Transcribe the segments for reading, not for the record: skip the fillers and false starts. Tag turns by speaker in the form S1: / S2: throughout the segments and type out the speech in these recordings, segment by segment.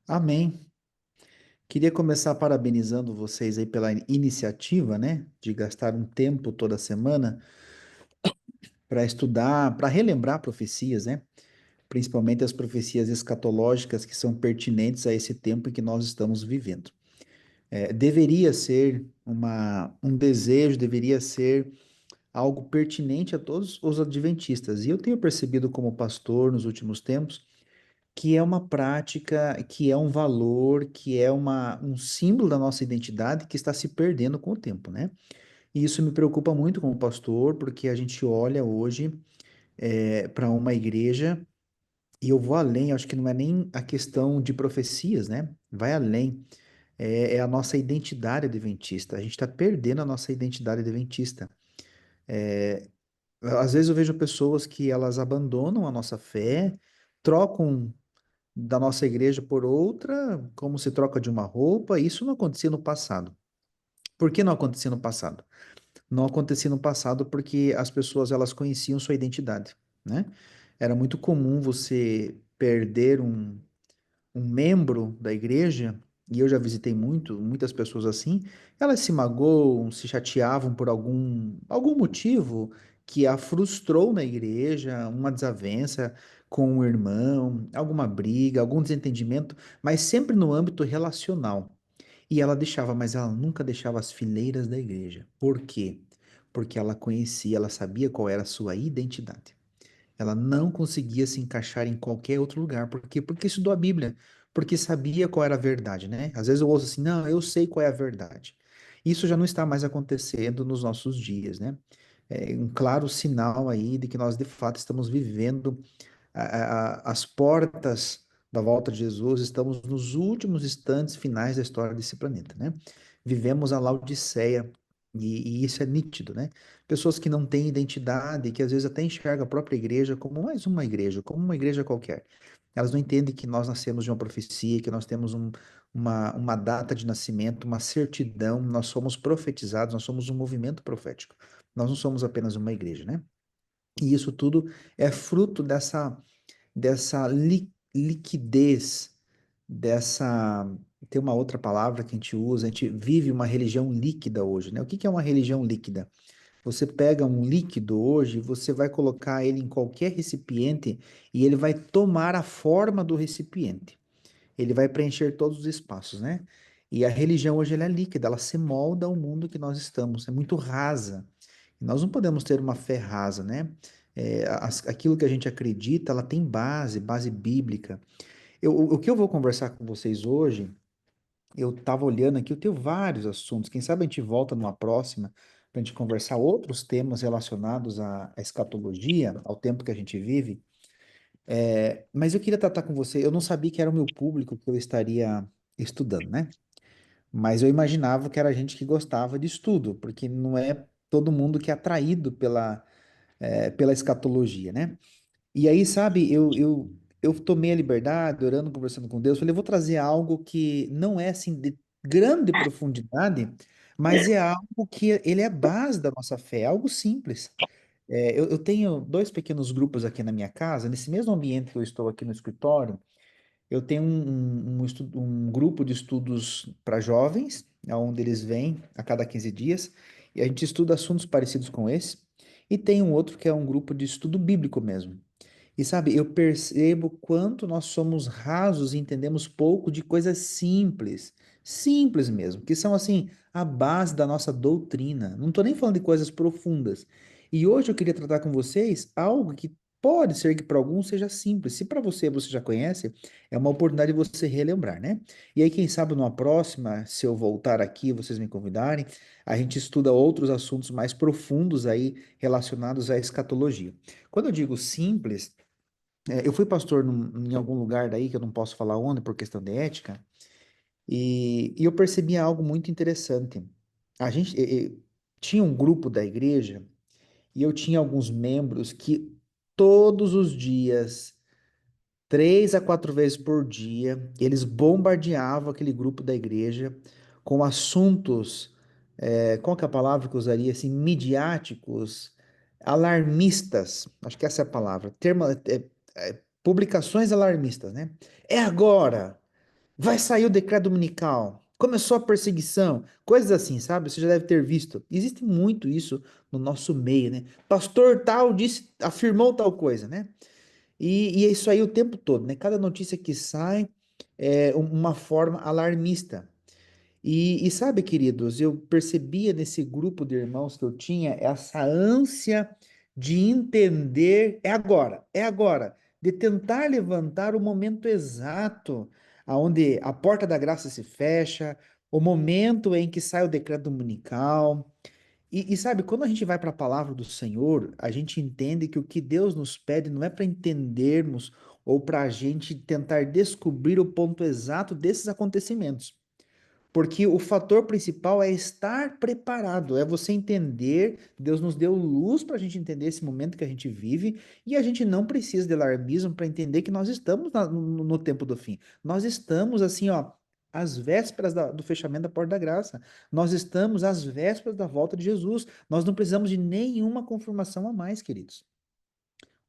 S1: Amém. Queria começar parabenizando vocês aí pela iniciativa, né, de gastar um tempo toda semana para estudar, para relembrar profecias, né, principalmente as profecias escatológicas que são pertinentes a esse tempo em que nós estamos vivendo. Deveria ser um desejo, deveria ser algo pertinente a todos os adventistas. E eu tenho percebido como pastor nos últimos tempos que é uma prática, que é um valor, que é um símbolo da nossa identidade que está se perdendo com o tempo, né? E isso me preocupa muito como pastor, porque a gente olha hoje para uma igreja, e eu vou além, acho que não é nem a questão de profecias, né? Vai além, é a nossa identidade adventista. A gente está perdendo a nossa identidade adventista. Às vezes eu vejo pessoas que elas abandonam a nossa fé, trocam da nossa igreja por outra, como se troca de uma roupa. Isso não acontecia no passado. Por que não acontecia no passado? Não acontecia no passado porque as pessoas elas conheciam sua identidade, né? Era muito comum você perder um membro da igreja, e eu já visitei muitas pessoas assim, elas se magoam, se chateavam por algum motivo que a frustrou na igreja, uma desavença com um irmão, alguma briga, algum desentendimento, mas sempre no âmbito relacional. E ela deixava, mas ela nunca deixava as fileiras da igreja. Por quê? Porque ela conhecia, ela sabia qual era a sua identidade. Ela não conseguia se encaixar em qualquer outro lugar. Por quê? Porque estudou a Bíblia, porque sabia qual era a verdade, né? Às vezes eu ouço assim, não, eu sei qual é a verdade. Isso já não está mais acontecendo nos nossos dias, né? É um claro sinal aí de que nós de fato estamos vivendo as portas da volta de Jesus, estamos nos últimos instantes finais da história desse planeta, né? Vivemos a Laodiceia, e isso é nítido, né? Pessoas que não têm identidade, que às vezes até enxergam a própria igreja como mais uma igreja, como uma igreja qualquer. Elas não entendem que nós nascemos de uma profecia, que nós temos uma data de nascimento, uma certidão, nós somos profetizados, nós somos um movimento profético. Nós não somos apenas uma igreja, né? E isso tudo é fruto dessa liquidez, dessa. Tem uma outra palavra que a gente usa, a gente vive uma religião líquida hoje, né? O que que é uma religião líquida? Você pega um líquido hoje, você vai colocar ele em qualquer recipiente e ele vai tomar a forma do recipiente. Ele vai preencher todos os espaços, né? E a religião hoje ela é líquida, ela se molda ao mundo que nós estamos, é muito rasa. Nós não podemos ter uma fé rasa, né? Aquilo que a gente acredita, ela tem base bíblica. O que eu vou conversar com vocês hoje, eu estava olhando aqui, eu tenho vários assuntos. Quem sabe a gente volta numa próxima para a gente conversar outros temas relacionados à escatologia, ao tempo que a gente vive. Mas eu queria tratar com você. Eu não sabia que era o meu público que eu estaria estudando, né? Mas eu imaginava que era gente que gostava de estudo, porque não é todo mundo que é atraído pela escatologia, né? E aí, sabe, eu tomei a liberdade, orando, conversando com Deus, falei, eu vou trazer algo que não é assim de grande profundidade, mas é algo que ele é a base da nossa fé, é algo simples. Eu tenho dois pequenos grupos aqui na minha casa, nesse mesmo ambiente que eu estou aqui no escritório, eu tenho um grupo de estudos para jovens, onde eles vêm a cada 15 dias, e a gente estuda assuntos parecidos com esse, e tem um outro que é um grupo de estudo bíblico mesmo. E sabe, eu percebo quanto nós somos rasos e entendemos pouco de coisas simples, simples mesmo, que são assim a base da nossa doutrina. Não estou nem falando de coisas profundas. E hoje eu queria tratar com vocês algo que pode ser que para alguns seja simples. Se para você já conhece, é uma oportunidade de você relembrar, né? E aí, quem sabe numa próxima, se eu voltar aqui, vocês me convidarem, a gente estuda outros assuntos mais profundos aí relacionados à escatologia. Quando eu digo simples, eu fui pastor em algum lugar daí, que eu não posso falar onde, por questão de ética, e eu percebi algo muito interessante. A gente tinha um grupo da igreja, e eu tinha alguns membros que todos os dias, 3 a 4 vezes por dia, eles bombardeavam aquele grupo da igreja com assuntos, qual que é a palavra que eu usaria, assim, midiáticos, alarmistas, acho que essa é a palavra, publicações alarmistas, né? É agora! vai sair o decreto dominical, começou a perseguição, coisas assim, sabe? Você já deve ter visto. Existe muito isso no nosso meio, né? Pastor tal disse, afirmou tal coisa, né? E é isso aí o tempo todo, né? Cada notícia que sai é uma forma alarmista. E sabe, queridos, eu percebia nesse grupo de irmãos que eu tinha essa ânsia de entender, é agora, de tentar levantar o momento exato aonde a porta da graça se fecha, o momento em que sai o decreto dominical. E sabe, quando a gente vai para a palavra do Senhor, a gente entende que o que Deus nos pede não é para entendermos ou para a gente tentar descobrir o ponto exato desses acontecimentos. Porque o fator principal é estar preparado, é você entender, Deus nos deu luz para a gente entender esse momento que a gente vive, e a gente não precisa de alarmismo para entender que nós estamos no tempo do fim. Nós estamos assim, ó, às vésperas do fechamento da porta da graça. Nós estamos às vésperas da volta de Jesus. Nós não precisamos de nenhuma confirmação a mais, queridos.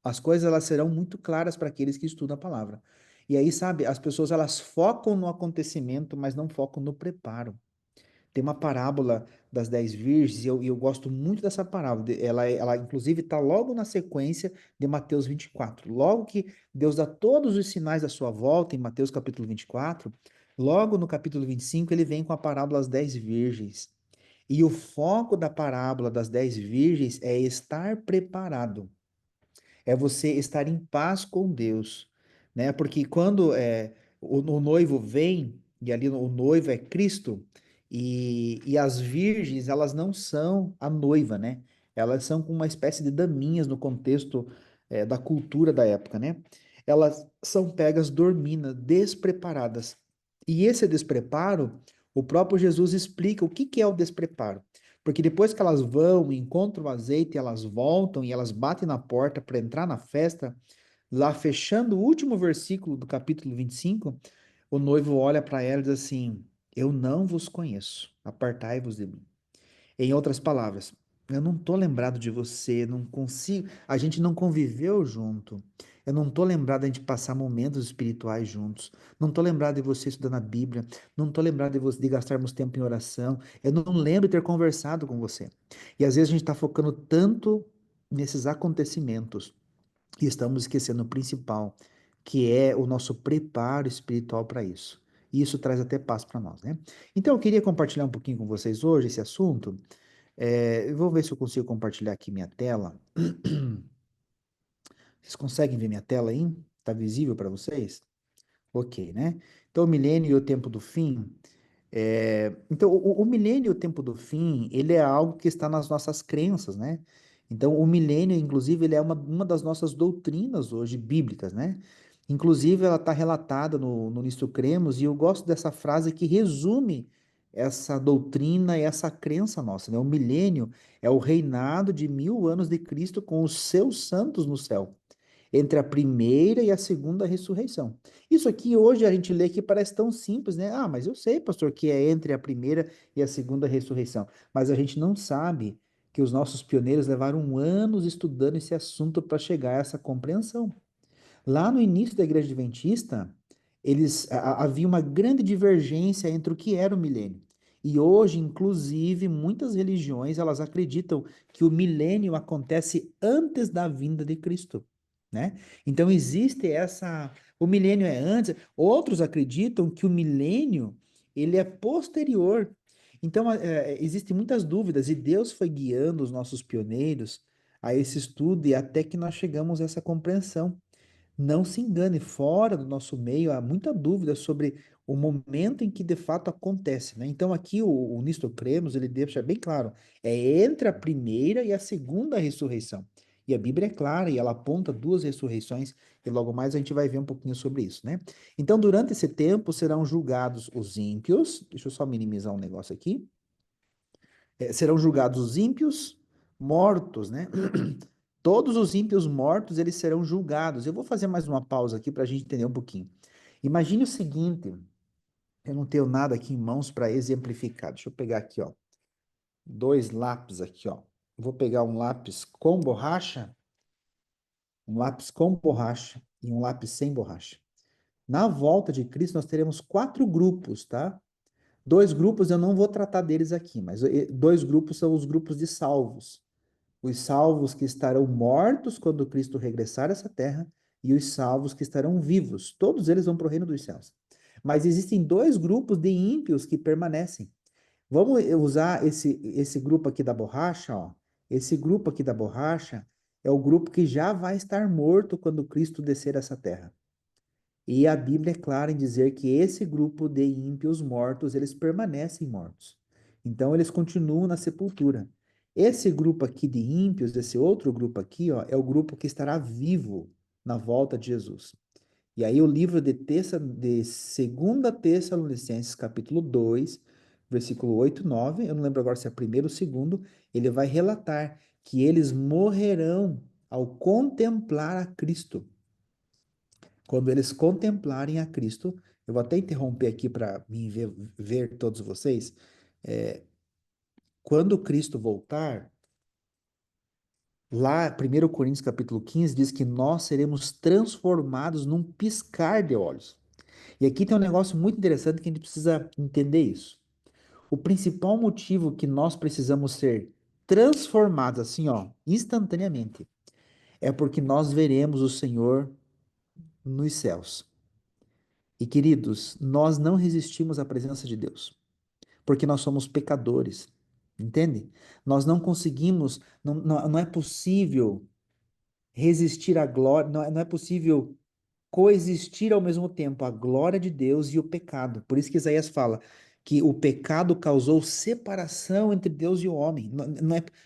S1: As coisas elas serão muito claras para aqueles que estudam a palavra. E aí, sabe, as pessoas elas focam no acontecimento, mas não focam no preparo. Tem uma parábola das 10 virgens, e eu gosto muito dessa parábola. Ela inclusive, está logo na sequência de Mateus 24. Logo que Deus dá todos os sinais da sua volta, em Mateus capítulo 24, logo no capítulo 25, ele vem com a parábola das 10 virgens. E o foco da parábola das 10 virgens é estar preparado, é você estar em paz com Deus, né? Porque quando o noivo vem, e ali o noivo é Cristo, e as virgens, elas não são a noiva, né? Elas são como uma espécie de daminhas no contexto da cultura da época, né? Elas são pegas dormindo, despreparadas. E esse despreparo, o próprio Jesus explica o que que é o despreparo. Porque depois que elas vão, encontram o azeite, elas voltam e elas batem na porta para entrar na festa, lá fechando o último versículo do capítulo 25, o noivo olha para ela e diz assim: Eu não vos conheço, apartai-vos de mim. Em outras palavras, eu não tô lembrado de você, não consigo, a gente não conviveu junto. Eu não tô lembrado de a gente passar momentos espirituais juntos. Não tô lembrado de você estudando a Bíblia. Não tô lembrado de você de gastarmos tempo em oração. Eu não lembro de ter conversado com você. E às vezes a gente está focando tanto nesses acontecimentos e estamos esquecendo o principal, que é o nosso preparo espiritual para isso. E isso traz até paz para nós, né? Então eu queria compartilhar um pouquinho com vocês hoje esse assunto. Eu vou ver se eu consigo compartilhar aqui minha tela. Vocês conseguem ver minha tela aí? Está visível para vocês? Ok, né? Então, o milênio e o tempo do fim. Então, o milênio e o tempo do fim, ele é algo que está nas nossas crenças, né? Então, o milênio, inclusive, ele é uma das nossas doutrinas hoje bíblicas, né? Inclusive, ela está relatada no Nisto Cremos, e eu gosto dessa frase que resume essa doutrina e essa crença nossa, né? O milênio é o reinado de 1000 anos de Cristo com os seus santos no céu, entre a primeira e a segunda ressurreição. Isso aqui hoje a gente lê que parece tão simples, né? Ah, mas eu sei, pastor, que é entre a primeira e a segunda ressurreição. Mas a gente não sabe que os nossos pioneiros levaram anos estudando esse assunto para chegar a essa compreensão. Lá no início da Igreja Adventista, havia uma grande divergência entre o que era o milênio. E hoje, inclusive, muitas religiões elas acreditam que o milênio acontece antes da vinda de Cristo, né? Então existe o milênio é antes. Outros acreditam que o milênio ele é posterior. Então existem muitas dúvidas e Deus foi guiando os nossos pioneiros a esse estudo e até que nós chegamos a essa compreensão. Não se engane, fora do nosso meio há muita dúvida sobre o momento em que de fato acontece, né? Então aqui o Nisto Cremos, ele deixa bem claro, é entre a primeira e a segunda ressurreição. E a Bíblia é clara e ela aponta duas ressurreições e logo mais a gente vai ver um pouquinho sobre isso, né? Então durante esse tempo serão julgados os ímpios, deixa eu só minimizar um negócio aqui. Serão julgados os ímpios mortos, né? Todos os ímpios mortos, eles serão julgados. Eu vou fazer mais uma pausa aqui para a gente entender um pouquinho. Imagine o seguinte, eu não tenho nada aqui em mãos para exemplificar. Deixa eu pegar aqui, ó, dois lápis aqui, ó. Vou pegar um lápis com borracha e um lápis sem borracha. Na volta de Cristo, nós teremos quatro grupos, tá? Dois grupos eu não vou tratar deles aqui, mas dois grupos são os grupos de salvos. Os salvos que estarão mortos quando Cristo regressar a essa terra e os salvos que estarão vivos. Todos eles vão para o reino dos céus. Mas existem dois grupos de ímpios que permanecem. Vamos usar esse grupo aqui da borracha, ó. Esse grupo aqui da borracha é o grupo que já vai estar morto quando Cristo descer essa terra. E a Bíblia é clara em dizer que esse grupo de ímpios mortos, eles permanecem mortos. Então, eles continuam na sepultura. Esse grupo aqui de ímpios, esse outro grupo aqui, ó, é o grupo que estará vivo na volta de Jesus. E aí o livro de 2 Tessalonicenses, capítulo 2, versículo 8 e 9, eu não lembro agora se é primeiro ou segundo, ele vai relatar que eles morrerão ao contemplar a Cristo. Quando eles contemplarem a Cristo, eu vou até interromper aqui para mim ver todos vocês. É, quando Cristo voltar, lá, 1 Coríntios capítulo 15 diz que nós seremos transformados num piscar de olhos. E aqui tem um negócio muito interessante que a gente precisa entender isso. O principal motivo que nós precisamos ser transformados assim, ó, instantaneamente, é porque nós veremos o Senhor nos céus. E queridos, nós não resistimos à presença de Deus, porque nós somos pecadores, entende? Nós não conseguimos, não é possível resistir à glória, não é possível coexistir ao mesmo tempo a glória de Deus e o pecado. Por isso que Isaías fala que o pecado causou separação entre Deus e o homem.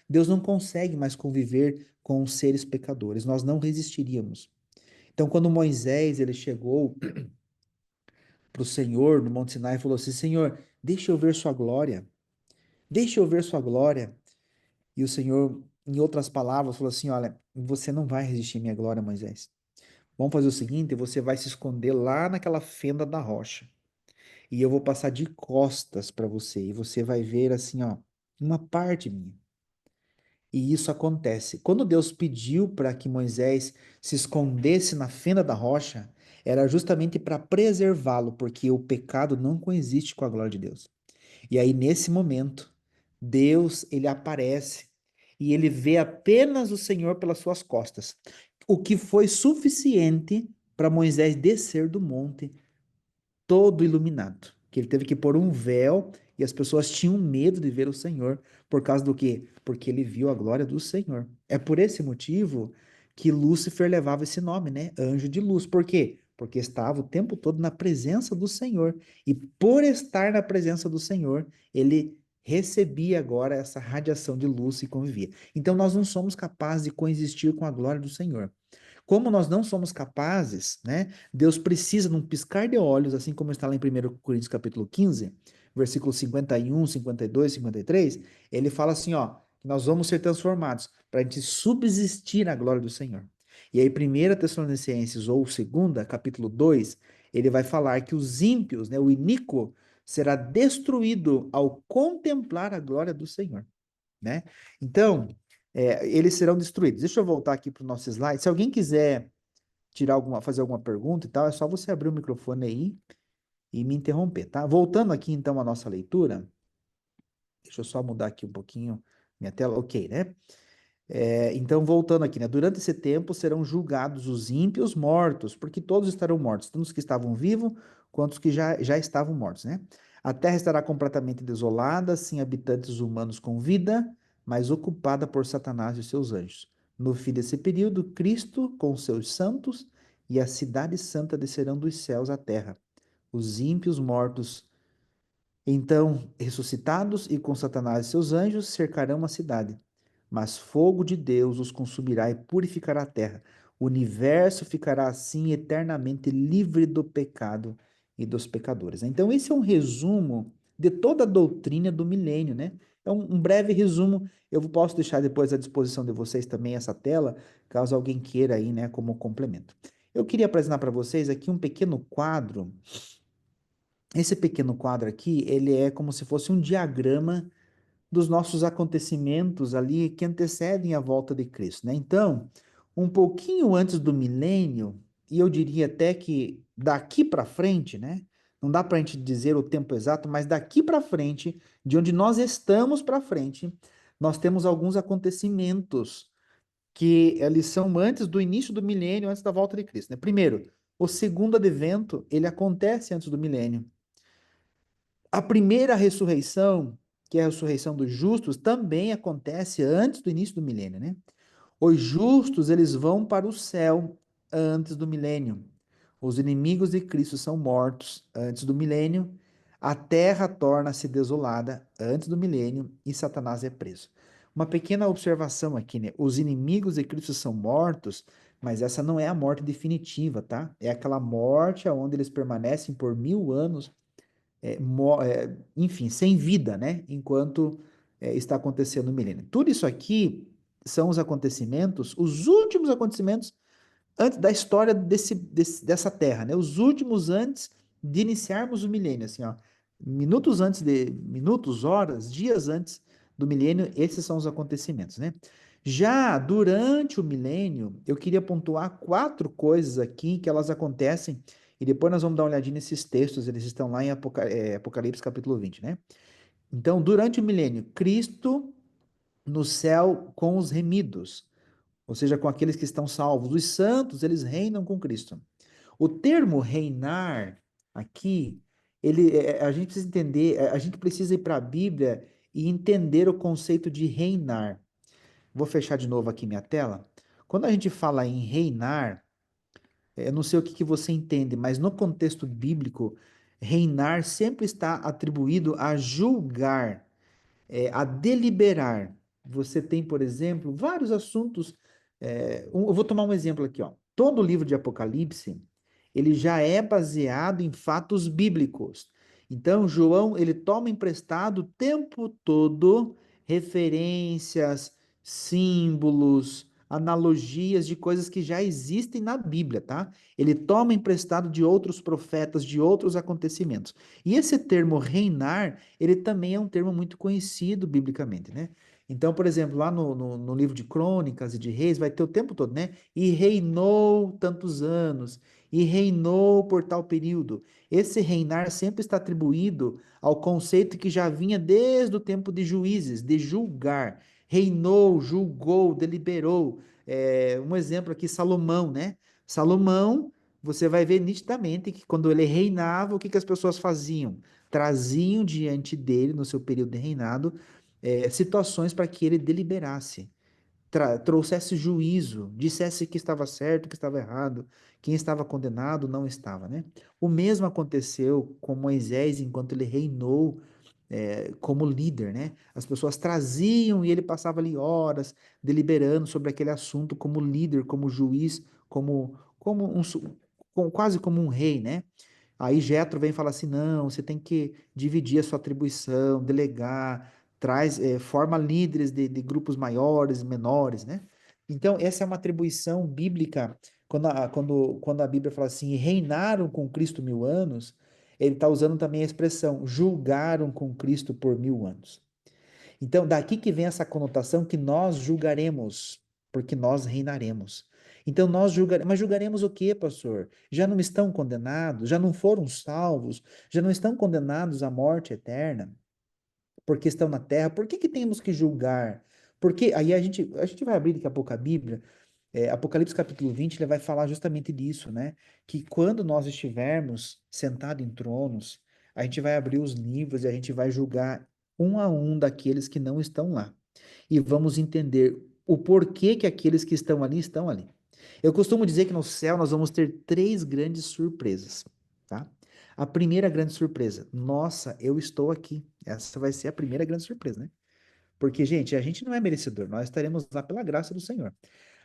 S1: Deus não consegue mais conviver com os seres pecadores. Nós não resistiríamos. Então, quando Moisés ele chegou para o Senhor no Monte Sinai e falou assim: Senhor, deixa eu ver sua glória, deixa eu ver sua glória. E o Senhor, em outras palavras, falou assim: Olha, você não vai resistir à minha glória, Moisés. Vamos fazer o seguinte: você vai se esconder lá naquela fenda da rocha. E eu vou passar de costas para você. E você vai ver assim, ó, uma parte minha. E isso acontece. Quando Deus pediu para que Moisés se escondesse na fenda da rocha, era justamente para preservá-lo, porque o pecado não coexiste com a glória de Deus. E aí, nesse momento, Deus, ele aparece e ele vê apenas o Senhor pelas suas costas, o que foi suficiente para Moisés descer do monte todo iluminado, que ele teve que pôr um véu e as pessoas tinham medo de ver o Senhor, por causa do quê? Porque ele viu a glória do Senhor. É por esse motivo que Lúcifer levava esse nome, né? Anjo de luz. Por quê? Porque estava o tempo todo na presença do Senhor. E por estar na presença do Senhor, ele recebia agora essa radiação de luz e convivia. Então nós não somos capazes de coexistir com a glória do Senhor. Como nós não somos capazes, né? Deus precisa, num piscar de olhos, assim como está lá em 1 Coríntios capítulo 15, versículos 51, 52, 53, ele fala assim, ó, que nós vamos ser transformados para a gente subsistir na glória do Senhor. E aí, 1 Tessalonicenses, ou 2, capítulo 2, ele vai falar que os ímpios, né, o iníquo, será destruído ao contemplar a glória do Senhor, né? Então, eles serão destruídos. Deixa eu voltar aqui para o nosso slide. Se alguém quiser fazer alguma pergunta e tal, é só você abrir o microfone aí e me interromper, tá? Voltando aqui então à nossa leitura, deixa eu só mudar aqui um pouquinho minha tela, ok, né? Então, voltando aqui, né? Durante esse tempo serão julgados os ímpios mortos, porque todos estarão mortos, tanto os que estavam vivos quanto os que já estavam mortos, né? A terra estará completamente desolada, sem habitantes humanos com vida, mas ocupada por Satanás e seus anjos. No fim desse período, Cristo, com seus santos e a cidade santa descerão dos céus à terra. Os ímpios mortos então, ressuscitados e com Satanás e seus anjos cercarão a cidade, mas fogo de Deus os consumirá e purificará a terra. O universo ficará assim eternamente livre do pecado e dos pecadores. Então, esse é um resumo de toda a doutrina do milênio, né? É um breve resumo. Eu posso deixar depois à disposição de vocês também essa tela, caso alguém queira aí, né, como complemento. Eu queria apresentar para vocês aqui um pequeno quadro. Esse pequeno quadro aqui, ele é como se fosse um diagrama dos nossos acontecimentos ali que antecedem a volta de Cristo, né? Então, um pouquinho antes do milênio, e eu diria até que daqui para frente, né? Não dá para a gente dizer o tempo exato, mas daqui para frente, de onde nós estamos para frente, nós temos alguns acontecimentos que eles são antes do início do milênio, antes da volta de Cristo, né? Primeiro, o segundo advento, ele acontece antes do milênio. A primeira ressurreição, que é a ressurreição dos justos, também acontece antes do início do milênio, né? Os justos, eles vão para o céu antes do milênio. Os inimigos de Cristo são mortos antes do milênio. A terra torna-se desolada antes do milênio e Satanás é preso. Uma pequena observação aqui, né? Os inimigos de Cristo são mortos, mas essa não é a morte definitiva, tá? É aquela morte onde eles permanecem por 1000 anos, enfim, sem vida, né? Enquanto está acontecendo o milênio. Tudo isso aqui são os acontecimentos, os últimos acontecimentos antes da história dessa terra, né? Os últimos antes de iniciarmos o milênio, assim, ó. Minutos, horas, dias antes do milênio, esses são os acontecimentos, né? Já durante o milênio, eu queria pontuar quatro coisas aqui que elas acontecem, e depois nós vamos dar uma olhadinha nesses textos, eles estão lá em Apocalipse capítulo 20, né? Então, durante o milênio, Cristo no céu com os remidos, ou seja, com aqueles que estão salvos. Os santos, eles reinam com Cristo. O termo reinar aqui, a gente precisa entender, a gente precisa ir para a Bíblia e entender o conceito de reinar. Vou fechar de novo aqui minha tela. Quando a gente fala em reinar, eu não sei o que que você entende, mas no contexto bíblico, reinar sempre está atribuído a julgar, a deliberar. Você tem, por exemplo, vários assuntos. Eu vou tomar um exemplo aqui, ó. Todo o livro de Apocalipse, ele já é baseado em fatos bíblicos. Então, João, ele toma emprestado o tempo todo referências, símbolos, analogias de coisas que já existem na Bíblia, tá? Ele toma emprestado de outros profetas, de outros acontecimentos. E esse termo reinar, ele também é um termo muito conhecido biblicamente, né? Então, por exemplo, lá no livro de Crônicas e de Reis, vai ter o tempo todo, né? E reinou tantos anos, e reinou por tal período. Esse reinar sempre está atribuído ao conceito que já vinha desde o tempo de juízes, de julgar. Reinou, julgou, deliberou. Um exemplo aqui, Salomão, né? Salomão, você vai ver nitidamente que quando ele reinava, o que que as pessoas faziam? Traziam diante dele, no seu período de reinado, situações para que ele deliberasse, trouxesse juízo, dissesse que estava certo, que estava errado, quem estava condenado não estava, né? O mesmo aconteceu com Moisés enquanto ele reinou como líder, né? As pessoas traziam e ele passava ali horas deliberando sobre aquele assunto como líder, como juiz, quase como um rei, né? Aí Jetro vem e fala assim: não, você tem que dividir a sua atribuição, delegar, forma líderes de grupos maiores, menores, né? Então, essa é uma atribuição bíblica. Quando a Bíblia fala assim, reinaram com Cristo 1000 anos, ele está usando também a expressão, julgaram com Cristo por 1000 anos. Então, daqui que vem essa conotação que nós julgaremos, porque nós reinaremos. Então, nós julgaremos. Mas julgaremos o quê, pastor? Já não estão condenados? Já não foram salvos? Já não estão condenados à morte eterna? Porque estão na terra? Por que que temos que julgar? Porque aí a gente vai abrir daqui a pouco a Bíblia. Apocalipse capítulo 20, ele vai falar justamente disso, né? Que quando nós estivermos sentados em tronos, a gente vai abrir os livros e a gente vai julgar um a um daqueles que não estão lá. E vamos entender o porquê que aqueles que estão ali estão ali. Eu costumo dizer que no céu nós vamos ter três grandes surpresas, tá? A primeira grande surpresa, nossa, eu estou aqui. Essa vai ser a primeira grande surpresa, né? Porque, gente, a gente não é merecedor, nós estaremos lá pela graça do Senhor.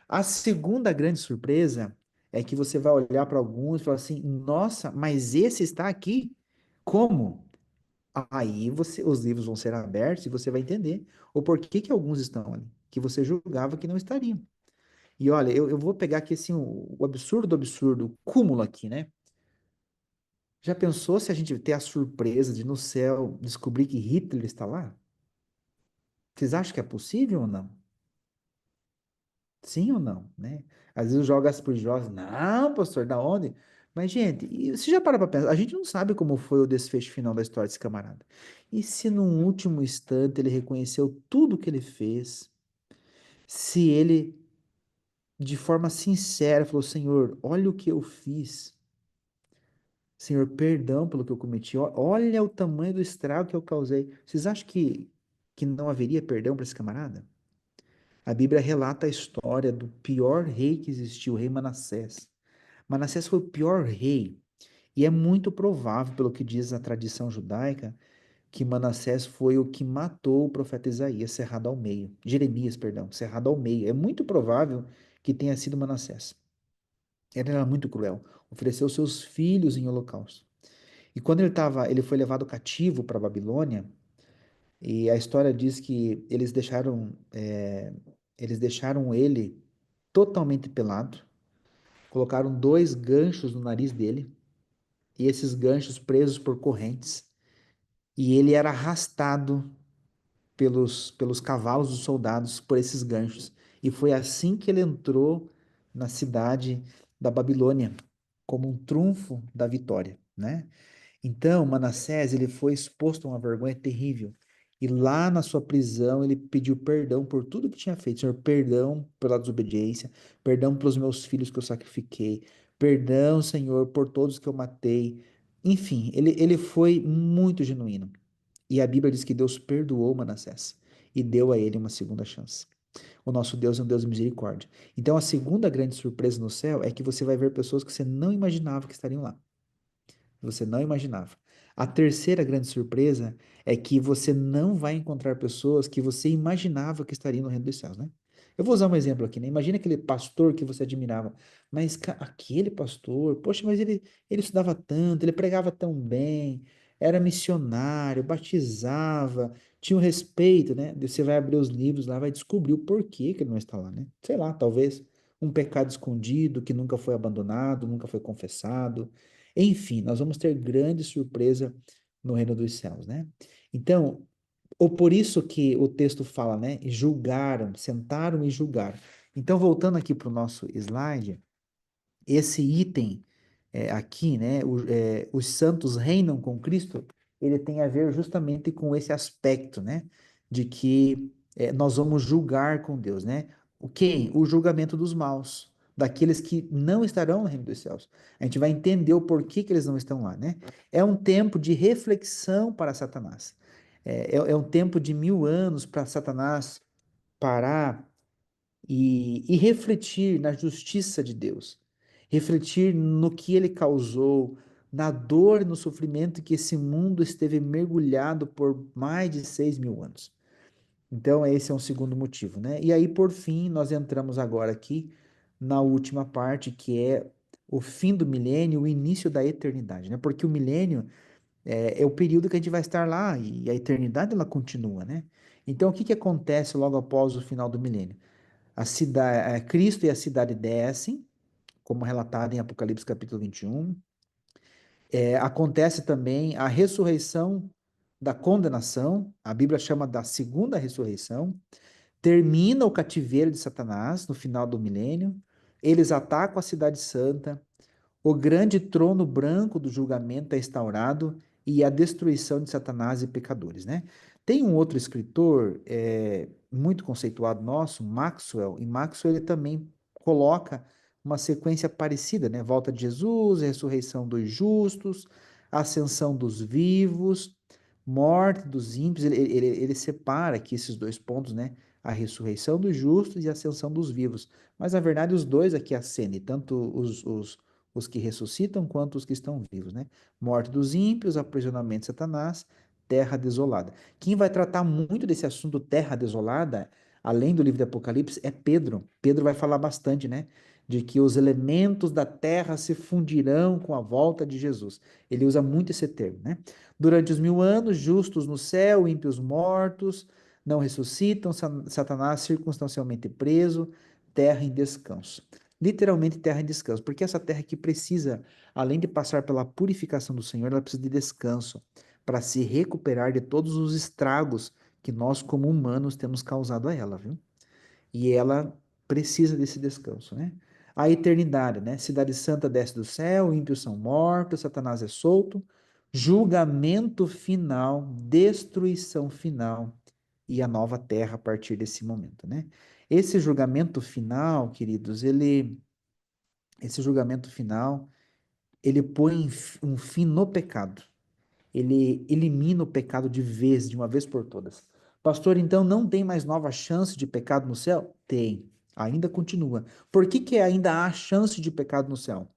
S1: A segunda grande surpresa é que você vai olhar para alguns e falar assim: nossa, mas esse está aqui? Como? Aí os livros vão ser abertos e você vai entender o porquê que alguns estão ali, que você julgava que não estariam. E olha, eu vou pegar aqui assim o absurdo do absurdo, o cúmulo aqui, né? Já pensou se a gente ter a surpresa de no céu descobrir que Hitler está lá? Vocês acham que é possível ou não? Sim ou não, né? Às vezes joga as por Jó, não, pastor, da onde? Mas, gente, e você já para pra pensar, a gente não sabe como foi o desfecho final da história desse camarada. E se num último instante ele reconheceu tudo que ele fez, se ele, de forma sincera, falou, Senhor, olha o que eu fiz, Senhor, perdão pelo que eu cometi, olha o tamanho do estrago que eu causei. Vocês acham que não haveria perdão para esse camarada? A Bíblia relata a história do pior rei que existiu, o rei Manassés. Manassés foi o pior rei, e é muito provável, pelo que diz a tradição judaica, que Manassés foi o que matou o profeta Isaías, cerrado ao meio. Jeremias, perdão, cerrado ao meio. É muito provável que tenha sido Manassés. Ele era muito cruel, ofereceu seus filhos em holocausto. E quando ele foi levado cativo para a Babilônia, e a história diz que eles deixaram ele totalmente pelado, colocaram dois ganchos no nariz dele, e esses ganchos presos por correntes, e ele era arrastado pelos cavalos dos soldados por esses ganchos. E foi assim que ele entrou na cidade da Babilônia, como um trunfo da vitória, né? Então, Manassés, ele foi exposto a uma vergonha terrível. E lá na sua prisão, ele pediu perdão por tudo que tinha feito. Senhor, perdão pela desobediência, perdão pelos meus filhos que eu sacrifiquei, perdão, Senhor, por todos que eu matei. Enfim, ele foi muito genuíno. E a Bíblia diz que Deus perdoou Manassés e deu a ele uma segunda chance. O nosso Deus é um Deus de misericórdia. Então, a segunda grande surpresa no céu é que você vai ver pessoas que você não imaginava que estariam lá. Você não imaginava. A terceira grande surpresa é que você não vai encontrar pessoas que você imaginava que estariam no reino dos céus, né? Eu vou usar um exemplo aqui, né? Imagina aquele pastor que você admirava, mas aquele pastor, poxa, mas ele estudava tanto, ele pregava tão bem, era missionário, batizava, tinha o respeito, né? Você vai abrir os livros lá, vai descobrir o porquê que ele não está lá, né? Sei lá, talvez um pecado escondido que nunca foi abandonado, nunca foi confessado. Enfim, nós vamos ter grande surpresa no reino dos céus, né? Então, ou por isso que o texto fala, né? Julgaram, sentaram e julgaram. Então, voltando aqui para o nosso slide, esse item aqui, né, os santos reinam com Cristo, ele tem a ver justamente com esse aspecto, né, de que nós vamos julgar com Deus, né? O quem? O julgamento dos maus, daqueles que não estarão no reino dos céus. A gente vai entender o porquê que eles não estão lá, né? É um tempo de reflexão para Satanás. É um tempo de 1000 anos para Satanás parar e refletir na justiça de Deus, refletir no que ele causou, na dor e no sofrimento que esse mundo esteve mergulhado por mais de 6.000 anos. Então, esse é um segundo motivo, né? E aí, por fim, nós entramos agora aqui na última parte, que é o fim do milênio, o início da eternidade, né? Porque o milênio é o período que a gente vai estar lá e a eternidade ela continua, né? Então, o que que acontece logo após o final do milênio? Cristo e a cidade descem, como relatado em Apocalipse capítulo 21. Acontece também a ressurreição da condenação, a Bíblia chama da segunda ressurreição. Termina o cativeiro de Satanás no final do milênio. Eles atacam a cidade santa, o grande trono branco do julgamento é instaurado e a destruição de Satanás e pecadores, né? Tem um outro escritor muito conceituado nosso, Maxwell, e Maxwell ele também coloca uma sequência parecida, né? Volta de Jesus, ressurreição dos justos, ascensão dos vivos, morte dos ímpios. Ele separa aqui esses dois pontos, né? A ressurreição dos justos e a ascensão dos vivos. Mas, na verdade, os dois aqui ascendem, tanto os que ressuscitam quanto os que estão vivos, né? Morte dos ímpios, aprisionamento de Satanás, terra desolada. Quem vai tratar muito desse assunto terra desolada, além do livro de Apocalipse, é Pedro. Pedro vai falar bastante, né? De que os elementos da terra se fundirão com a volta de Jesus. Ele usa muito esse termo, né? Durante os 1000 anos, justos no céu, ímpios mortos, não ressuscitam, Satanás circunstancialmente preso, terra em descanso. Literalmente terra em descanso, porque essa terra que precisa, além de passar pela purificação do Senhor, ela precisa de descanso para se recuperar de todos os estragos que nós, como humanos, temos causado a ela, viu? E ela precisa desse descanso, né? A eternidade, né? Cidade Santa desce do céu, ímpios são mortos, Satanás é solto, julgamento final, destruição final e a nova terra a partir desse momento, né? Esse julgamento final, queridos, esse julgamento final, ele põe um fim no pecado. Ele elimina o pecado de vez, de uma vez por todas. Pastor, então não tem mais nova chance de pecado no céu? Tem. Ainda continua. Por que que ainda há chance de pecado no céu?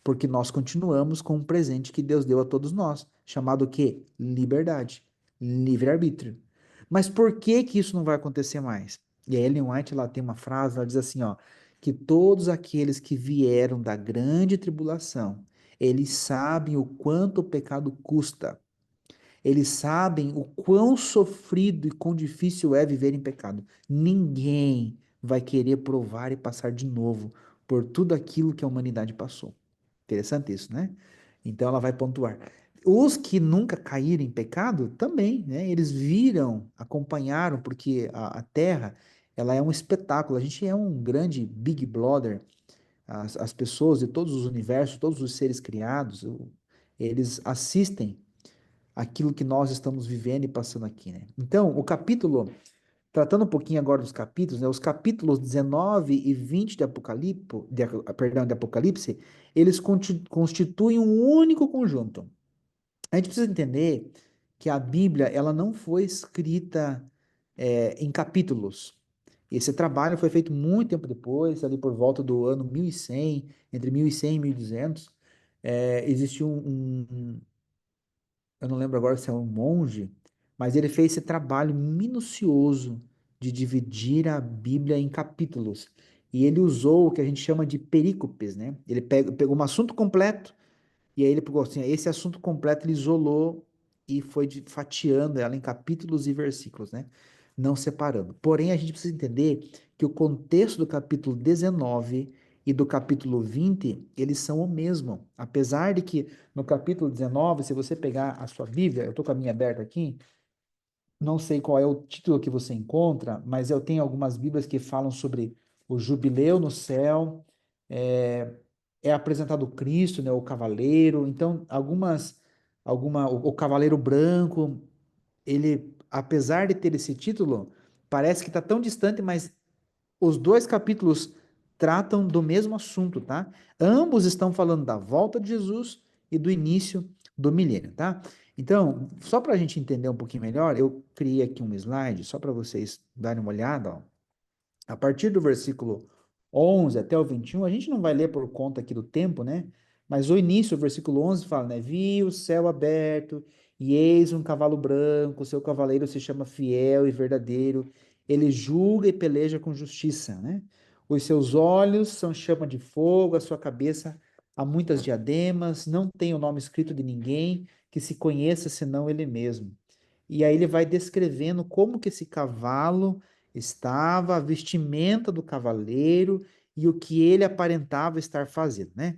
S1: Porque nós continuamos com um presente que Deus deu a todos nós, chamado o quê? Liberdade, livre-arbítrio. Mas por que que isso não vai acontecer mais? E a Ellen White, ela tem uma frase, ela diz assim, ó, que todos aqueles que vieram da grande tribulação, eles sabem o quanto o pecado custa. Eles sabem o quão sofrido e quão difícil é viver em pecado. Ninguém vai querer provar e passar de novo por tudo aquilo que a humanidade passou. Interessante isso, né? Então ela vai pontuar. Os que nunca caíram em pecado também, né? Eles viram, acompanharam, porque a Terra, ela é um espetáculo. A gente é um grande Big Brother. As pessoas de todos os universos, todos os seres criados, eles assistem aquilo que nós estamos vivendo e passando aqui, né? Então, o capítulo, tratando um pouquinho agora dos capítulos, né? Os capítulos 19 e 20 de Apocalipse, de Apocalipse, eles constituem um único conjunto. A gente precisa entender que a Bíblia, ela não foi escrita em capítulos. Esse trabalho foi feito muito tempo depois, ali por volta do ano 1100, entre 1100 e 1200. Existiu eu não lembro agora se é um monge, mas ele fez esse trabalho minucioso de dividir a Bíblia em capítulos. E ele usou o que a gente chama de perícopes, né? Ele pegou um assunto completo, e aí ele pegou assim, esse assunto completo ele isolou e foi fatiando ela em capítulos e versículos, né? Não separando. Porém, a gente precisa entender que o contexto do capítulo 19 e do capítulo 20, eles são o mesmo. Apesar de que no capítulo 19, se você pegar a sua Bíblia, eu estou com a minha aberta aqui, não sei qual é o título que você encontra, mas eu tenho algumas Bíblias que falam sobre o jubileu no céu, é, é apresentado Cristo, né, o cavaleiro. Então, o cavaleiro branco, ele, apesar de ter esse título, parece que está tão distante, mas os dois capítulos tratam do mesmo assunto, tá? Ambos estão falando da volta de Jesus e do início do milênio, tá? Então, só para a gente entender um pouquinho melhor, eu criei aqui um slide só para vocês darem uma olhada, ó. A partir do versículo 11 até o 21, a gente não vai ler por conta aqui do tempo, né? Mas o início, o versículo 11 fala, né? Vi o céu aberto e eis um cavalo branco, seu cavaleiro se chama Fiel e Verdadeiro, ele julga e peleja com justiça, né? Os seus olhos são chama de fogo, a sua cabeça há muitas diademas, não tem o nome escrito de ninguém que se conheça senão ele mesmo. E aí ele vai descrevendo como que esse cavalo estava, a vestimenta do cavaleiro e o que ele aparentava estar fazendo, né?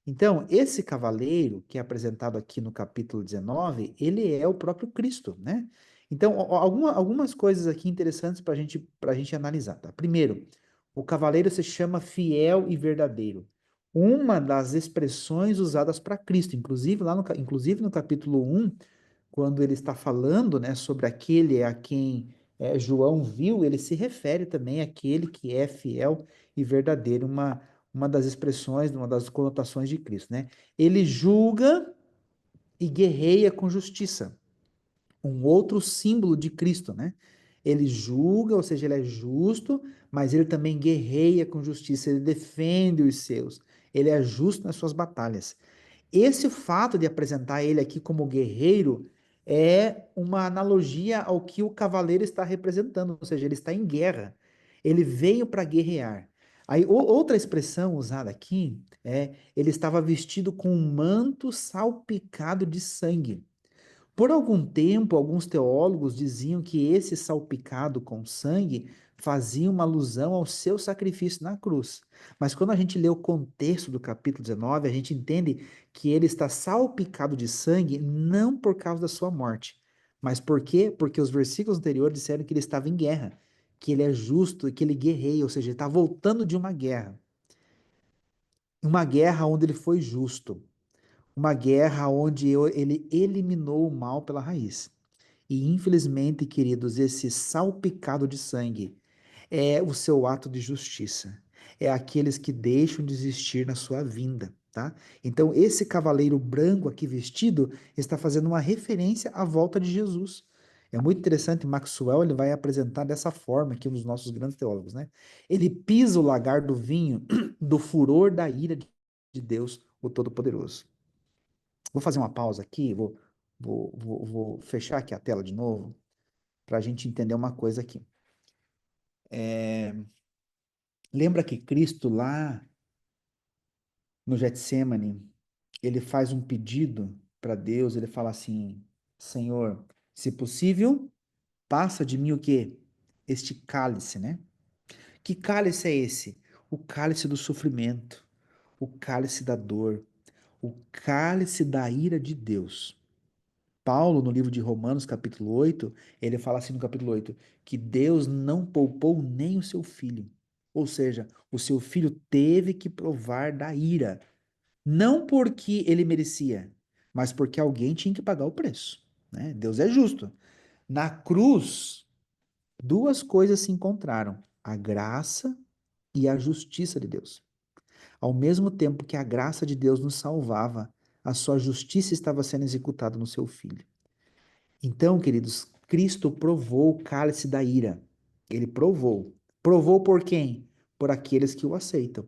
S1: Então, esse cavaleiro que é apresentado aqui no capítulo 19, ele é o próprio Cristo, né? Então, algumas coisas aqui interessantes para gente analisar, tá? Primeiro, o cavaleiro se chama fiel e verdadeiro. Uma das expressões usadas para Cristo, inclusive no capítulo 1, quando ele está falando, né, sobre aquele a quem João viu, ele se refere também àquele que é fiel e verdadeiro, uma das expressões, uma das conotações de Cristo, né? Ele julga e guerreia com justiça, um outro símbolo de Cristo, né? Ele julga, ou seja, ele é justo, mas ele também guerreia com justiça, ele defende os seus, ele é justo nas suas batalhas. Esse fato de apresentar ele aqui como guerreiro é uma analogia ao que o cavaleiro está representando, ou seja, ele está em guerra. Ele veio para guerrear. Aí, outra expressão usada aqui é ele estava vestido com um manto salpicado de sangue. Por algum tempo, alguns teólogos diziam que esse salpicado com sangue fazia uma alusão ao seu sacrifício na cruz. Mas quando a gente lê o contexto do capítulo 19, a gente entende que ele está salpicado de sangue não por causa da sua morte. Mas por quê? Porque os versículos anteriores disseram que ele estava em guerra. que ele é justo e que ele guerreia, ou seja, ele está voltando de uma guerra onde ele foi justo, uma guerra onde ele eliminou o mal pela raiz. E infelizmente, queridos, esse salpicado de sangue é o seu ato de justiça. É aqueles que deixam de existir na sua vinda, tá? Então, esse cavaleiro branco aqui vestido está fazendo uma referência à volta de Jesus. É muito interessante, Maxwell, ele vai apresentar dessa forma aqui um dos nossos grandes teólogos, né? Ele pisa o lagar do vinho do furor da ira de Deus, o Todo-Poderoso. Vou fazer uma pausa aqui, vou fechar aqui a tela de novo para a gente entender uma coisa aqui. Lembra que Cristo lá no Getsemane, ele faz um pedido para Deus, ele fala assim: Senhor, se possível, passa de mim o quê? Este cálice, né? Que cálice é esse? O cálice do sofrimento, o cálice da dor, o cálice da ira de Deus. Paulo, no livro de Romanos, capítulo 8, ele fala assim no capítulo 8, que Deus não poupou nem o seu filho. Ou seja, o seu filho teve que provar da ira. Não porque ele merecia, mas porque alguém tinha que pagar o preço, né? Deus é justo. Na cruz, duas coisas se encontraram: a graça e a justiça de Deus. Ao mesmo tempo que a graça de Deus nos salvava, a sua justiça estava sendo executada no seu filho. Então, queridos, Cristo provou o cálice da ira. Ele provou. Provou por quem? Por aqueles que o aceitam.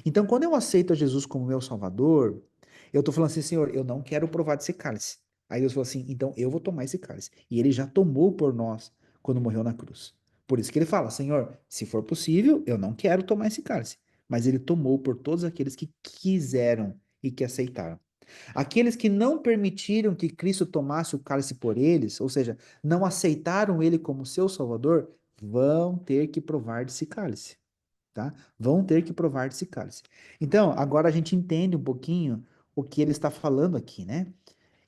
S1: Então, quando eu aceito a Jesus como meu Salvador, eu estou falando assim, Senhor, eu não quero provar desse cálice. Aí Deus falou assim, então eu vou tomar esse cálice. E ele já tomou por nós quando morreu na cruz. Por isso que ele fala, Senhor, se for possível, eu não quero tomar esse cálice. Mas ele tomou por todos aqueles que quiseram e que aceitaram. Aqueles que não permitiram que Cristo tomasse o cálice por eles, ou seja, não aceitaram ele como seu Salvador, vão ter que provar desse cálice, tá? Vão ter que provar desse cálice. Então, agora a gente entende um pouquinho o que ele está falando aqui, né?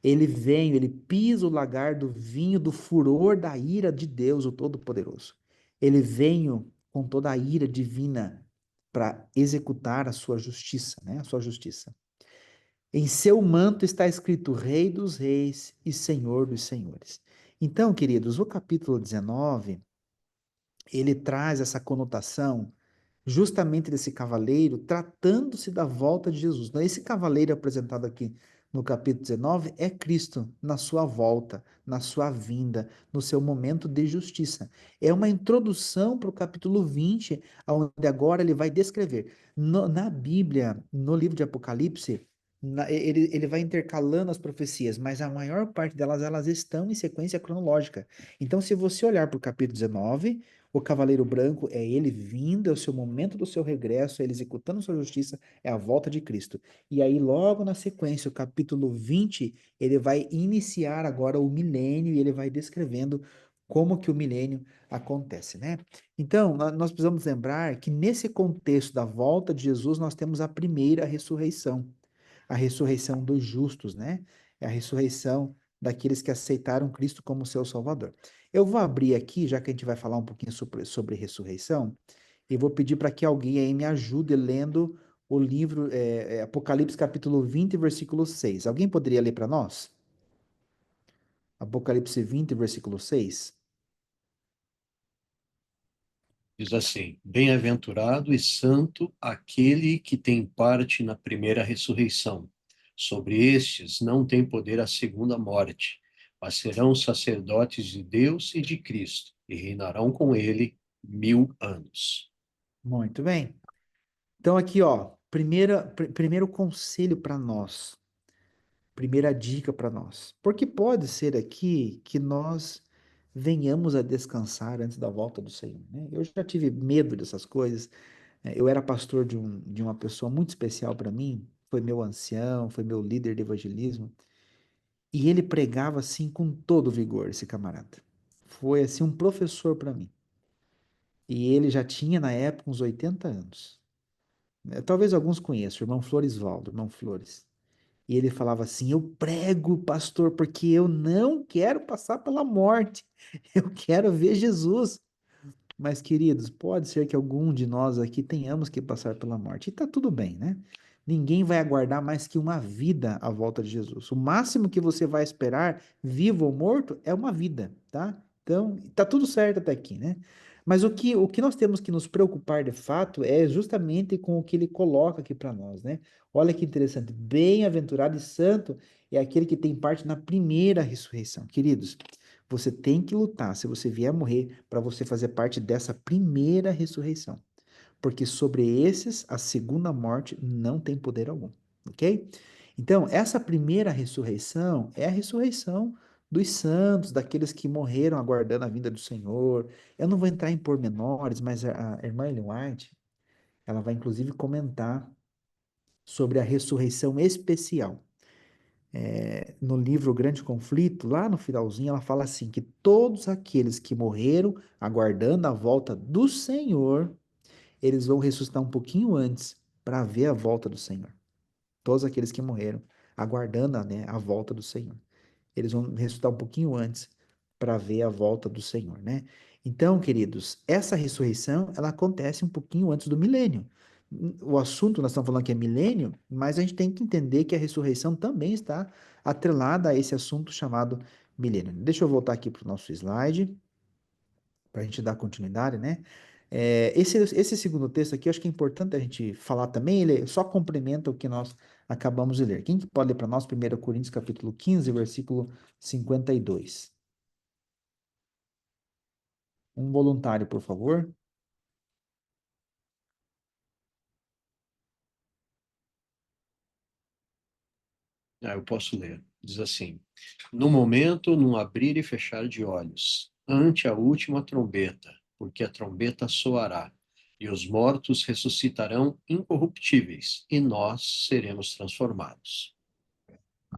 S1: Ele vem, ele pisa o lagar do vinho do furor da ira de Deus, o Todo-Poderoso. Ele veio com toda a ira divina para executar a sua justiça, né? A sua justiça. Em seu manto está escrito Rei dos Reis e Senhor dos Senhores. Então, queridos, o capítulo 19, ele traz essa conotação justamente desse cavaleiro, tratando-se da volta de Jesus. Então, esse cavaleiro apresentado aqui no capítulo 19 é Cristo na sua volta, na sua vinda, no seu momento de justiça. É uma introdução para o capítulo 20, onde agora ele vai descrever. Na Bíblia, no livro de Apocalipse, ele vai intercalando as profecias, mas a maior parte delas elas estão em sequência cronológica. Então, se você olhar para o capítulo 19, o cavaleiro branco é ele vindo, é o seu momento do seu regresso, é ele executando sua justiça, é a volta de Cristo. E aí, logo na sequência, o capítulo 20, ele vai iniciar agora o milênio e ele vai descrevendo como que o milênio acontece, né? Então, nós precisamos lembrar que nesse contexto da volta de Jesus, nós temos a primeira ressurreição, a ressurreição dos justos, né? É a ressurreição daqueles que aceitaram Cristo como seu Salvador. Eu vou abrir aqui, já que a gente vai falar um pouquinho sobre ressurreição, e vou pedir para que alguém aí me ajude lendo o livro Apocalipse capítulo 20, versículo 6. Alguém poderia ler para nós? Apocalipse 20, versículo 6.
S2: Diz assim: Bem-aventurado e santo aquele que tem parte na primeira ressurreição. Sobre estes não tem poder a segunda morte, mas serão sacerdotes de Deus e de Cristo, e reinarão com ele 1000 anos.
S1: Muito bem. Então aqui, ó, primeiro conselho para nós, primeira dica para nós. Porque pode ser aqui que nós venhamos a descansar antes da volta do Senhor, né? Eu já tive medo dessas coisas. Eu era pastor de uma pessoa muito especial para mim, foi meu ancião, foi meu líder de evangelismo, e ele pregava assim com todo vigor, esse camarada. Foi assim um professor para mim. E ele já tinha na época uns 80 anos. Talvez alguns conheçam, o irmão Floresvaldo, irmão Flores. E ele falava assim: Eu prego, pastor, porque eu não quero passar pela morte. Eu quero ver Jesus. Mas, queridos, pode ser que algum de nós aqui tenhamos que passar pela morte. E tá tudo bem, né? Ninguém vai aguardar mais que uma vida à volta de Jesus. O máximo que você vai esperar, vivo ou morto, é uma vida, tá? Então, tá tudo certo até aqui, né? Mas o que nós temos que nos preocupar de fato é justamente com o que ele coloca aqui para nós, né? Olha que interessante. Bem-aventurado e santo é aquele que tem parte na primeira ressurreição. Queridos, você tem que lutar, se você vier morrer, para você fazer parte dessa primeira ressurreição. Porque sobre esses, a segunda morte não tem poder algum, ok? Então, essa primeira ressurreição é a ressurreição dos santos, daqueles que morreram aguardando a vinda do Senhor. Eu não vou entrar em pormenores, mas a irmã Ellen White, ela vai inclusive comentar sobre a ressurreição especial. No livro O Grande Conflito, lá no finalzinho, ela fala assim: que todos aqueles que morreram aguardando a volta do Senhor, eles vão ressuscitar um pouquinho antes para ver a volta do Senhor. Todos aqueles que morreram aguardando, né, a volta do Senhor. Eles vão ressuscitar um pouquinho antes para ver a volta do Senhor, né? Então, queridos, essa ressurreição, ela acontece um pouquinho antes do milênio. O assunto, nós estamos falando que é milênio, mas a gente tem que entender que a ressurreição também está atrelada a esse assunto chamado milênio. Deixa eu voltar aqui para o nosso slide, para a gente dar continuidade, né? Esse segundo texto aqui, eu acho que é importante a gente falar também, ele só complementa o que nós acabamos de ler. Quem que pode ler para nós? 1 Coríntios capítulo 15, versículo 52. Um voluntário, por favor.
S2: Ah, eu posso ler. Diz assim: no momento, num abrir e fechar de olhos, ante a última trombeta, porque a trombeta soará, e os mortos ressuscitarão incorruptíveis, e nós seremos transformados.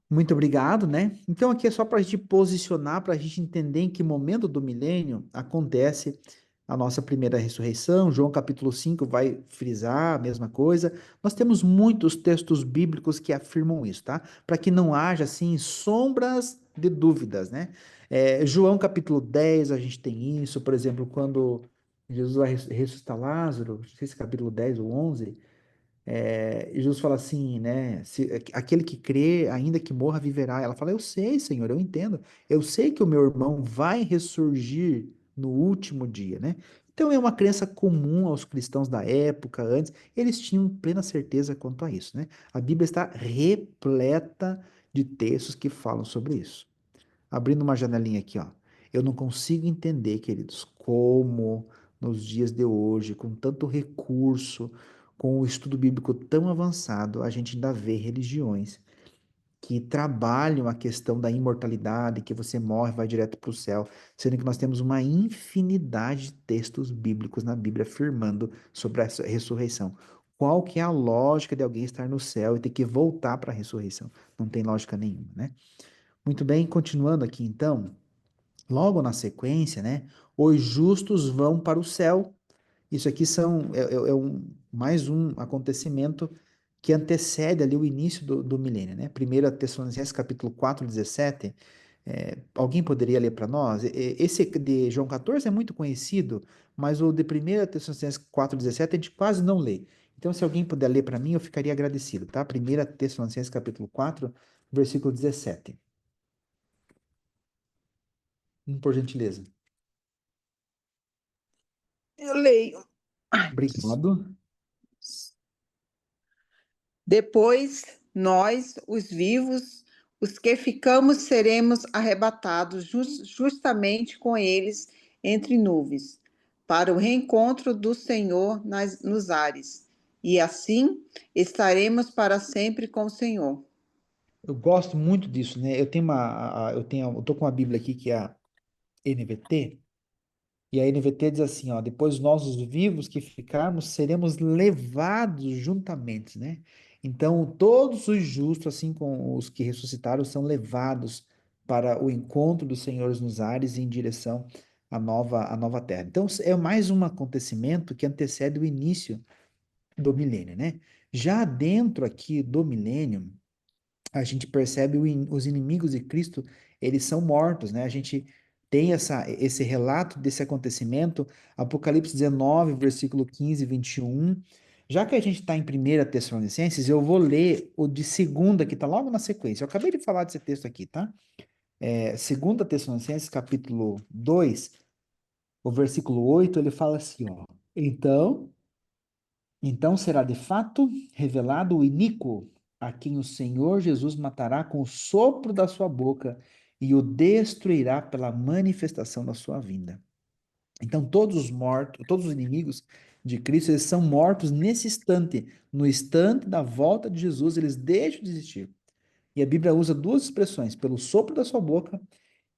S1: Muito obrigado, né? Então aqui é só para a gente posicionar, para a gente entender em que momento do milênio acontece a nossa primeira ressurreição. João capítulo 5 vai frisar a mesma coisa. Nós temos muitos textos bíblicos que afirmam isso, tá? Para que não haja, assim, sombras de dúvidas, né? João capítulo 10 a gente tem isso, por exemplo, quando Jesus vai ressuscitar Lázaro, não sei se é capítulo 10 ou 11. E Jesus fala assim, né? Aquele que crê, ainda que morra, viverá. Ela fala: eu sei, Senhor, eu entendo. Eu sei que o meu irmão vai ressurgir no último dia, né? Então é uma crença comum aos cristãos da época, antes. Eles tinham plena certeza quanto a isso, né? A Bíblia está repleta de textos que falam sobre isso. Abrindo uma janelinha aqui, ó. Eu não consigo entender, queridos, como nos dias de hoje, com tanto recurso, com o estudo bíblico tão avançado, a gente ainda vê religiões que trabalham a questão da imortalidade, que você morre e vai direto para o céu, sendo que nós temos uma infinidade de textos bíblicos na Bíblia afirmando sobre essa ressurreição. Qual que é a lógica de alguém estar no céu e ter que voltar para a ressurreição? Não tem lógica nenhuma, né? Muito bem, continuando aqui então, logo na sequência, né? Os justos vão para o céu. Isso aqui mais um acontecimento que antecede ali o início do milênio, né? 1 Tessalonicenses capítulo 4, 17. Alguém poderia ler para nós? Esse de João 14 é muito conhecido, mas o de 1 Tessalonicenses 4, 17 a gente quase não lê. Então, se alguém puder ler para mim, eu ficaria agradecido, tá? 1 Tessalonicenses capítulo 4, versículo 17. Por gentileza.
S3: Eu leio. Ai,
S1: Obrigado.
S3: depois, nós, os vivos, os que ficamos, seremos arrebatados justamente com eles entre nuvens, para o reencontro do Senhor nos ares. E assim estaremos para sempre com o Senhor.
S1: Eu gosto muito disso, né? Eu tô com uma Bíblia aqui que é a NVT, e a NVT diz assim, ó, depois nós os vivos que ficarmos seremos levados juntamente, né? Então todos os justos, assim como os que ressuscitaram, são levados para o encontro dos senhores nos ares em direção à nova terra. Então é mais um acontecimento que antecede o início do milênio, né? Já dentro aqui do milênio, a gente percebe os inimigos de Cristo, eles são mortos, né? A gente tem esse relato desse acontecimento, Apocalipse 19, versículo 15 e 21. Já que a gente está em 1 Tessalonicenses, eu vou ler o de segunda, que está logo na sequência. Eu acabei de falar desse texto aqui, tá? 2 Tessalonicenses, capítulo 2, o versículo 8, ele fala assim, ó. Então será de fato revelado o iníquo, a quem o Senhor Jesus matará com o sopro da sua boca e o destruirá pela manifestação da sua vinda. Então todos os mortos, todos os inimigos de Cristo, eles são mortos nesse instante. No instante da volta de Jesus, eles deixam de existir. E a Bíblia usa duas expressões, pelo sopro da sua boca,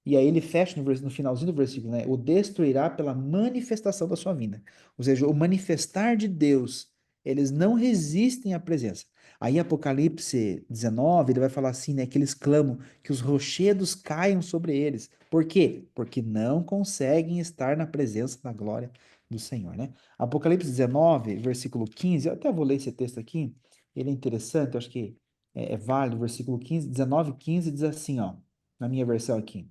S1: e aí ele fecha no finalzinho do versículo, né? O destruirá pela manifestação da sua vinda. Ou seja, o manifestar de Deus, eles não resistem à presença. Aí Apocalipse 19, ele vai falar assim, né? Que eles clamam que os rochedos caiam sobre eles. Por quê? Porque não conseguem estar na presença da glória do Senhor, né? Apocalipse 19, versículo 15, eu até vou ler esse texto aqui, ele é interessante, eu acho que é válido, versículo 15, 19, 15 diz assim, ó, na minha versão aqui.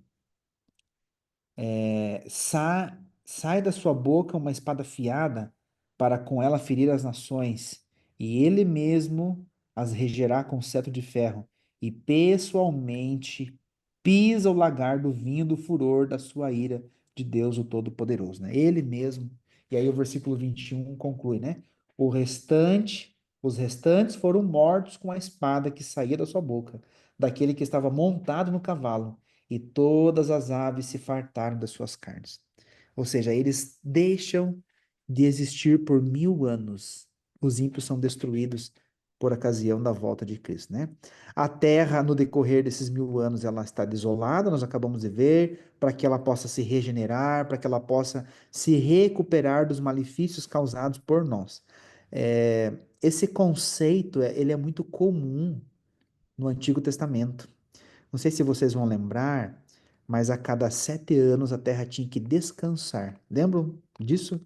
S1: Sai da sua boca uma espada afiada para com ela ferir as nações, e ele mesmo as regerá com cetro de ferro, e pessoalmente pisa o lagar do vinho do furor da sua ira de Deus o Todo-Poderoso, né? Ele mesmo. E aí o versículo 21 conclui, né? Os restantes foram mortos com a espada que saía da sua boca, daquele que estava montado no cavalo, e todas as aves se fartaram das suas carnes. Ou seja, eles deixam de existir por 1000 anos. Os ímpios são destruídos por ocasião da volta de Cristo, né? A terra, no decorrer desses 1000 anos, ela está desolada, nós acabamos de ver, para que ela possa se regenerar, para que ela possa se recuperar dos malefícios causados por nós. Esse conceito, ele é muito comum no Antigo Testamento. Não sei se vocês vão lembrar, mas a cada 7 anos a terra tinha que descansar. Lembram disso?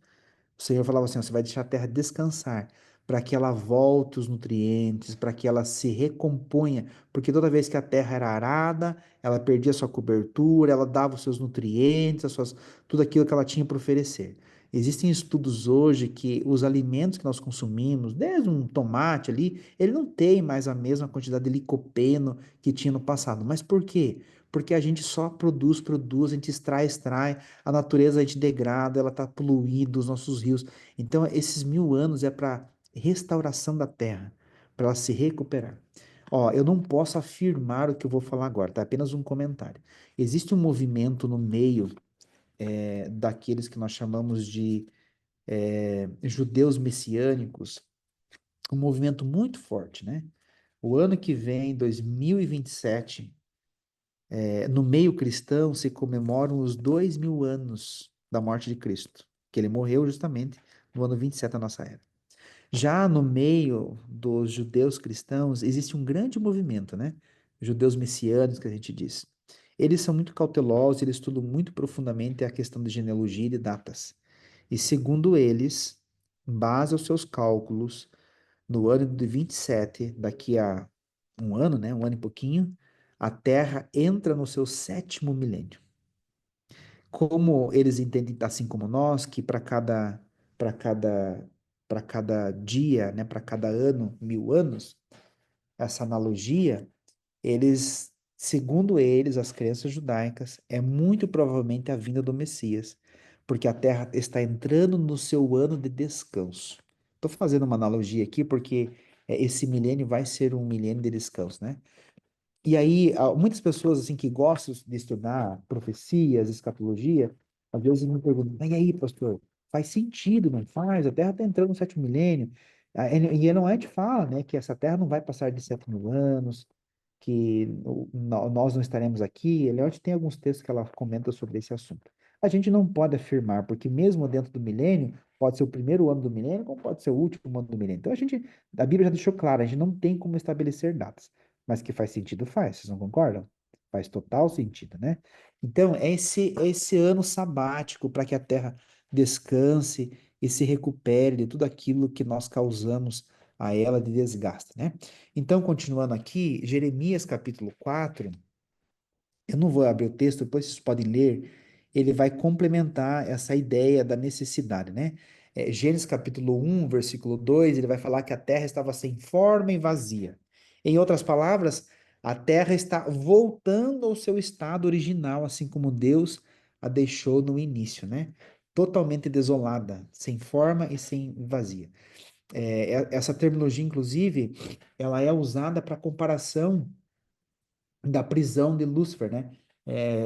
S1: O Senhor falava assim: você vai deixar a terra descansar, para que ela volte os nutrientes, para que ela se recomponha, porque toda vez que a terra era arada, ela perdia sua cobertura, ela dava os seus nutrientes, tudo aquilo que ela tinha para oferecer. Existem estudos hoje que os alimentos que nós consumimos, desde um tomate ali, ele não tem mais a mesma quantidade de licopeno que tinha no passado. Mas por quê? Porque a gente só produz, a gente extrai, a natureza a gente degrada, ela está poluindo os nossos rios. Então, esses 1000 anos é para restauração da terra, para ela se recuperar. Ó, eu não posso afirmar o que eu vou falar agora, tá? Apenas um comentário. Existe um movimento no meio daqueles que nós chamamos de judeus messiânicos, um movimento muito forte, né? O ano que vem, 2027, no meio cristão se comemoram os 2000 anos da morte de Cristo, que ele morreu justamente no ano 27 da nossa era. Já no meio dos judeus cristãos existe um grande movimento, né? Judeus messiânicos, que a gente diz. Eles são muito cautelosos, eles estudam muito profundamente a questão de genealogia e de datas. E segundo eles, em base aos seus cálculos, no ano de 27, daqui a um ano, né, um ano e pouquinho, a Terra entra no seu 7º milênio. Como eles entendem, assim como nós, que para cada, para cada dia, né, para cada ano, 1000 anos, essa analogia, eles, segundo eles, as crenças judaicas, é muito provavelmente a vinda do Messias, porque a Terra está entrando no seu ano de descanso. Estou fazendo uma analogia aqui porque esse milênio vai ser um milênio de descanso, né? E aí, muitas pessoas assim que gostam de estudar profecias, escatologia, às vezes me perguntam, mas e aí, pastor, faz sentido, não faz? A Terra está entrando no 7º milênio. E Ellen White fala, né, que essa Terra não vai passar de 7.000 anos, que nós não estaremos aqui. Ellen White tem alguns textos que ela comenta sobre esse assunto. A gente não pode afirmar, porque mesmo dentro do milênio, pode ser o primeiro ano do milênio, como pode ser o último ano do milênio. Então, a Bíblia já deixou claro, a gente não tem como estabelecer datas. Mas que faz sentido, faz. Vocês não concordam? Faz total sentido, né? Então, é esse ano sabático para que a Terra descanse e se recupere de tudo aquilo que nós causamos a ela de desgaste, né? Então, continuando aqui, Jeremias capítulo 4, eu não vou abrir o texto, depois vocês podem ler. ele vai complementar essa ideia da necessidade, né? Gênesis capítulo 1, versículo 2, ele vai falar que a terra estava sem forma e vazia. Em outras palavras, a terra está voltando ao seu estado original, assim como Deus a deixou no início, né? Totalmente desolada, sem forma e sem vazia. Essa terminologia, inclusive, ela é usada para comparação da prisão de Lúcifer, né?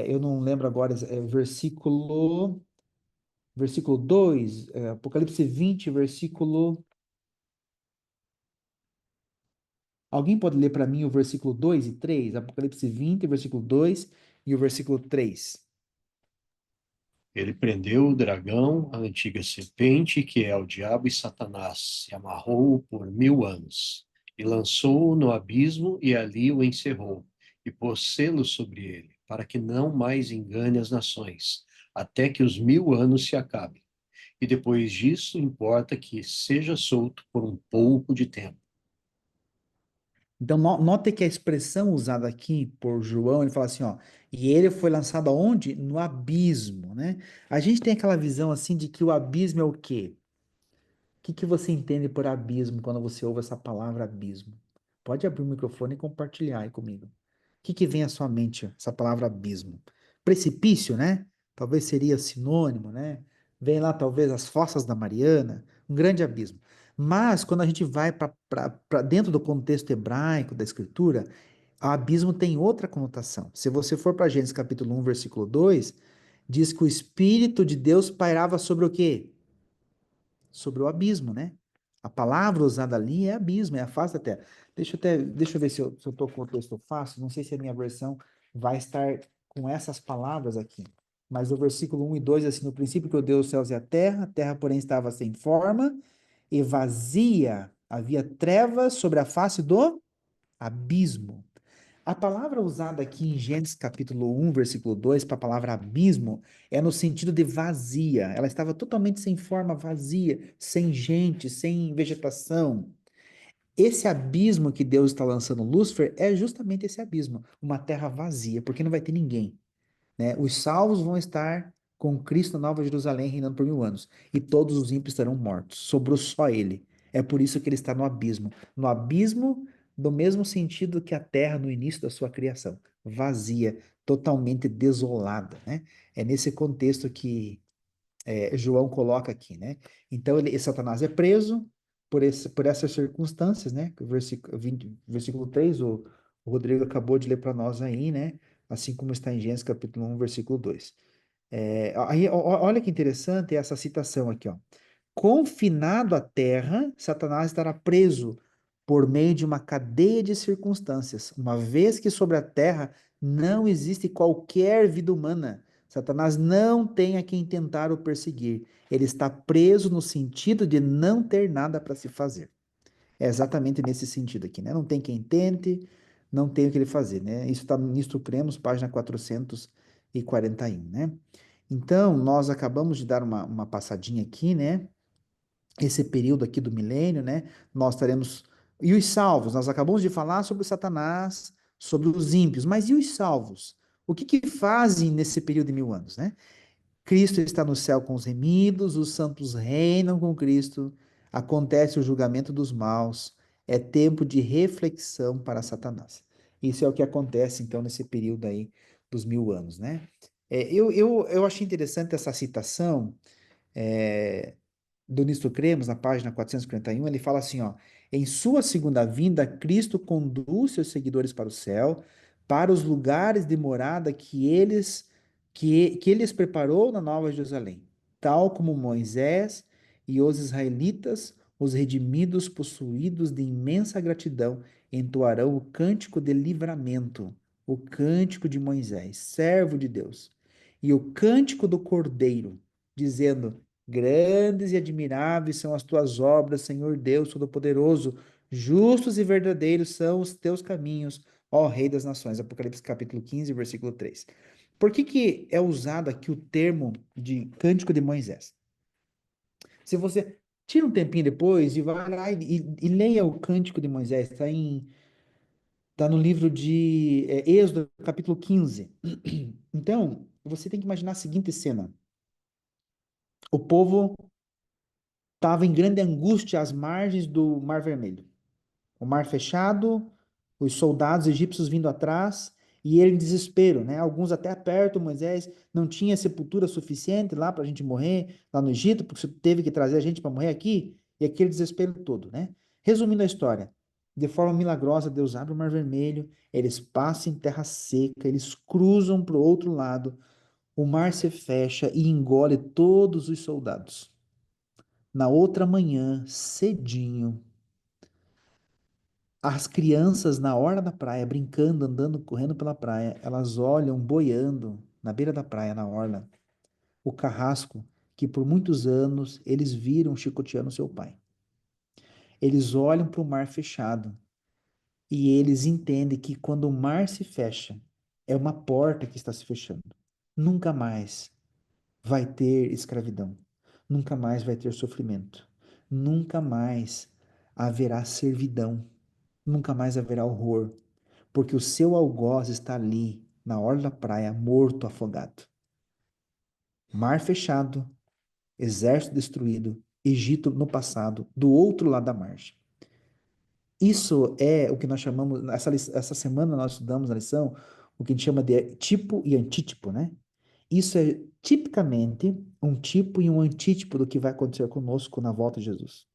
S1: Eu não lembro agora, versículo 2, Apocalipse 20, versículo. Alguém pode ler para mim o versículo 2 e 3? Apocalipse 20, versículo 2 e o versículo 3.
S2: Ele prendeu o dragão, a antiga serpente, que é o diabo e Satanás, e amarrou-o por 1000 anos, e lançou-o no abismo, e ali o encerrou, e pôs selo sobre ele, para que não mais engane as nações, até que os 1000 anos se acabem. E depois disso, importa que seja solto por um pouco de tempo.
S1: Então, note que a expressão usada aqui por João, ele fala assim, ó, e ele foi lançado aonde? No abismo, né? A gente tem aquela visão assim de que o abismo é o quê? Que você entende por abismo quando você ouve essa palavra abismo? Pode abrir o microfone e compartilhar aí comigo. Que vem à sua mente essa palavra abismo? Precipício, né? Talvez seria sinônimo, né? Vem lá talvez as fossas da Mariana, um grande abismo. Mas quando a gente vai para dentro do contexto hebraico da escritura, o abismo tem outra conotação. Se você for para Gênesis capítulo 1, versículo 2, diz que o Espírito de Deus pairava sobre o quê? Sobre o abismo, né? A palavra usada ali é abismo, é a face da terra. Deixa eu ver se eu estou com o texto fácil, não sei se a minha versão vai estar com essas palavras aqui. Mas o versículo 1 e 2, assim, no princípio que Deus os céus e a terra, porém, estava sem forma e vazia, havia trevas sobre a face do abismo. A palavra usada aqui em Gênesis capítulo 1, versículo 2, para a palavra abismo, é no sentido de vazia. Ela estava totalmente sem forma, vazia, sem gente, sem vegetação. Esse abismo que Deus está lançando Lúcifer é justamente esse abismo, uma terra vazia, porque não vai ter ninguém, né? Os salvos vão estar com Cristo na Nova Jerusalém reinando por 1000 anos, e todos os ímpios estarão mortos. Sobrou só ele. É por isso que ele está no abismo do mesmo sentido que a terra no início da sua criação, vazia, totalmente desolada, né? É nesse contexto que João coloca aqui, né? Então, Satanás é preso por essas circunstâncias, né? Versículo 3, o Rodrigo acabou de ler para nós aí, né? Assim como está em Gênesis capítulo 1, versículo 2. Olha que interessante essa citação aqui, ó. Confinado à terra, Satanás estará preso por meio de uma cadeia de circunstâncias, uma vez que sobre a terra não existe qualquer vida humana. Satanás não tem a quem tentar ou perseguir. Ele está preso no sentido de não ter nada para se fazer. É exatamente nesse sentido aqui, né? Não tem quem tente, não tem o que ele fazer, né? Isso está no Nisto Cremos, página 441, né? Então, nós acabamos de dar uma passadinha aqui, né? Esse período aqui do milênio, né? Nós estaremos. E os salvos? Nós acabamos de falar sobre Satanás, sobre os ímpios, mas e os salvos? O que fazem nesse período de 1000 anos, né? Cristo está no céu com os remidos, os santos reinam com Cristo, acontece o julgamento dos maus, é tempo de reflexão para Satanás. Isso é o que acontece, então, nesse período aí dos 1000 anos, né? Eu achei interessante essa citação, é, do Nisto Cremos, na página 441, ele fala assim, ó, em sua segunda vinda, Cristo conduz seus seguidores para o céu, para os lugares de morada que eles preparou na Nova Jerusalém, tal como Moisés e os israelitas, os redimidos, possuídos de imensa gratidão, entoarão o cântico de livramento, o cântico de Moisés, servo de Deus, e o cântico do Cordeiro, dizendo: grandes e admiráveis são as tuas obras, Senhor Deus Todo-Poderoso. Justos e verdadeiros são os teus caminhos, ó Rei das Nações. Apocalipse capítulo 15, versículo 3. Por que é usado aqui o termo de Cântico de Moisés? Se você tira um tempinho depois e vai lá e leia o Cântico de Moisés, tá no livro de Êxodo, capítulo 15. Então, você tem que imaginar a seguinte cena. O povo estava em grande angústia às margens do Mar Vermelho. O mar fechado, os soldados egípcios vindo atrás, e ele em desespero, né? Alguns até perto, Moisés não tinha sepultura suficiente lá para a gente morrer lá no Egito, porque você teve que trazer a gente para morrer aqui, e aquele desespero todo, né? Resumindo a história, de forma milagrosa, Deus abre o Mar Vermelho, eles passam em terra seca, eles cruzam para o outro lado, o mar se fecha e engole todos os soldados. Na outra manhã, cedinho, as crianças na hora da praia, brincando, andando, correndo pela praia, elas olham boiando na beira da praia, na orla, o carrasco que por muitos anos eles viram chicoteando seu pai. Eles olham para o mar fechado e eles entendem que quando o mar se fecha, é uma porta que está se fechando. Nunca mais vai ter escravidão. Nunca mais vai ter sofrimento. Nunca mais haverá servidão. Nunca mais haverá horror, porque o seu algoz está ali, na orla da praia, morto, afogado. Mar fechado, exército destruído, Egito no passado, do outro lado da margem. Isso é o que nós chamamos, essa semana nós estudamos na lição, o que a gente chama de tipo e antítipo, né? Isso é tipicamente um tipo e um antítipo do que vai acontecer conosco na volta de Jesus.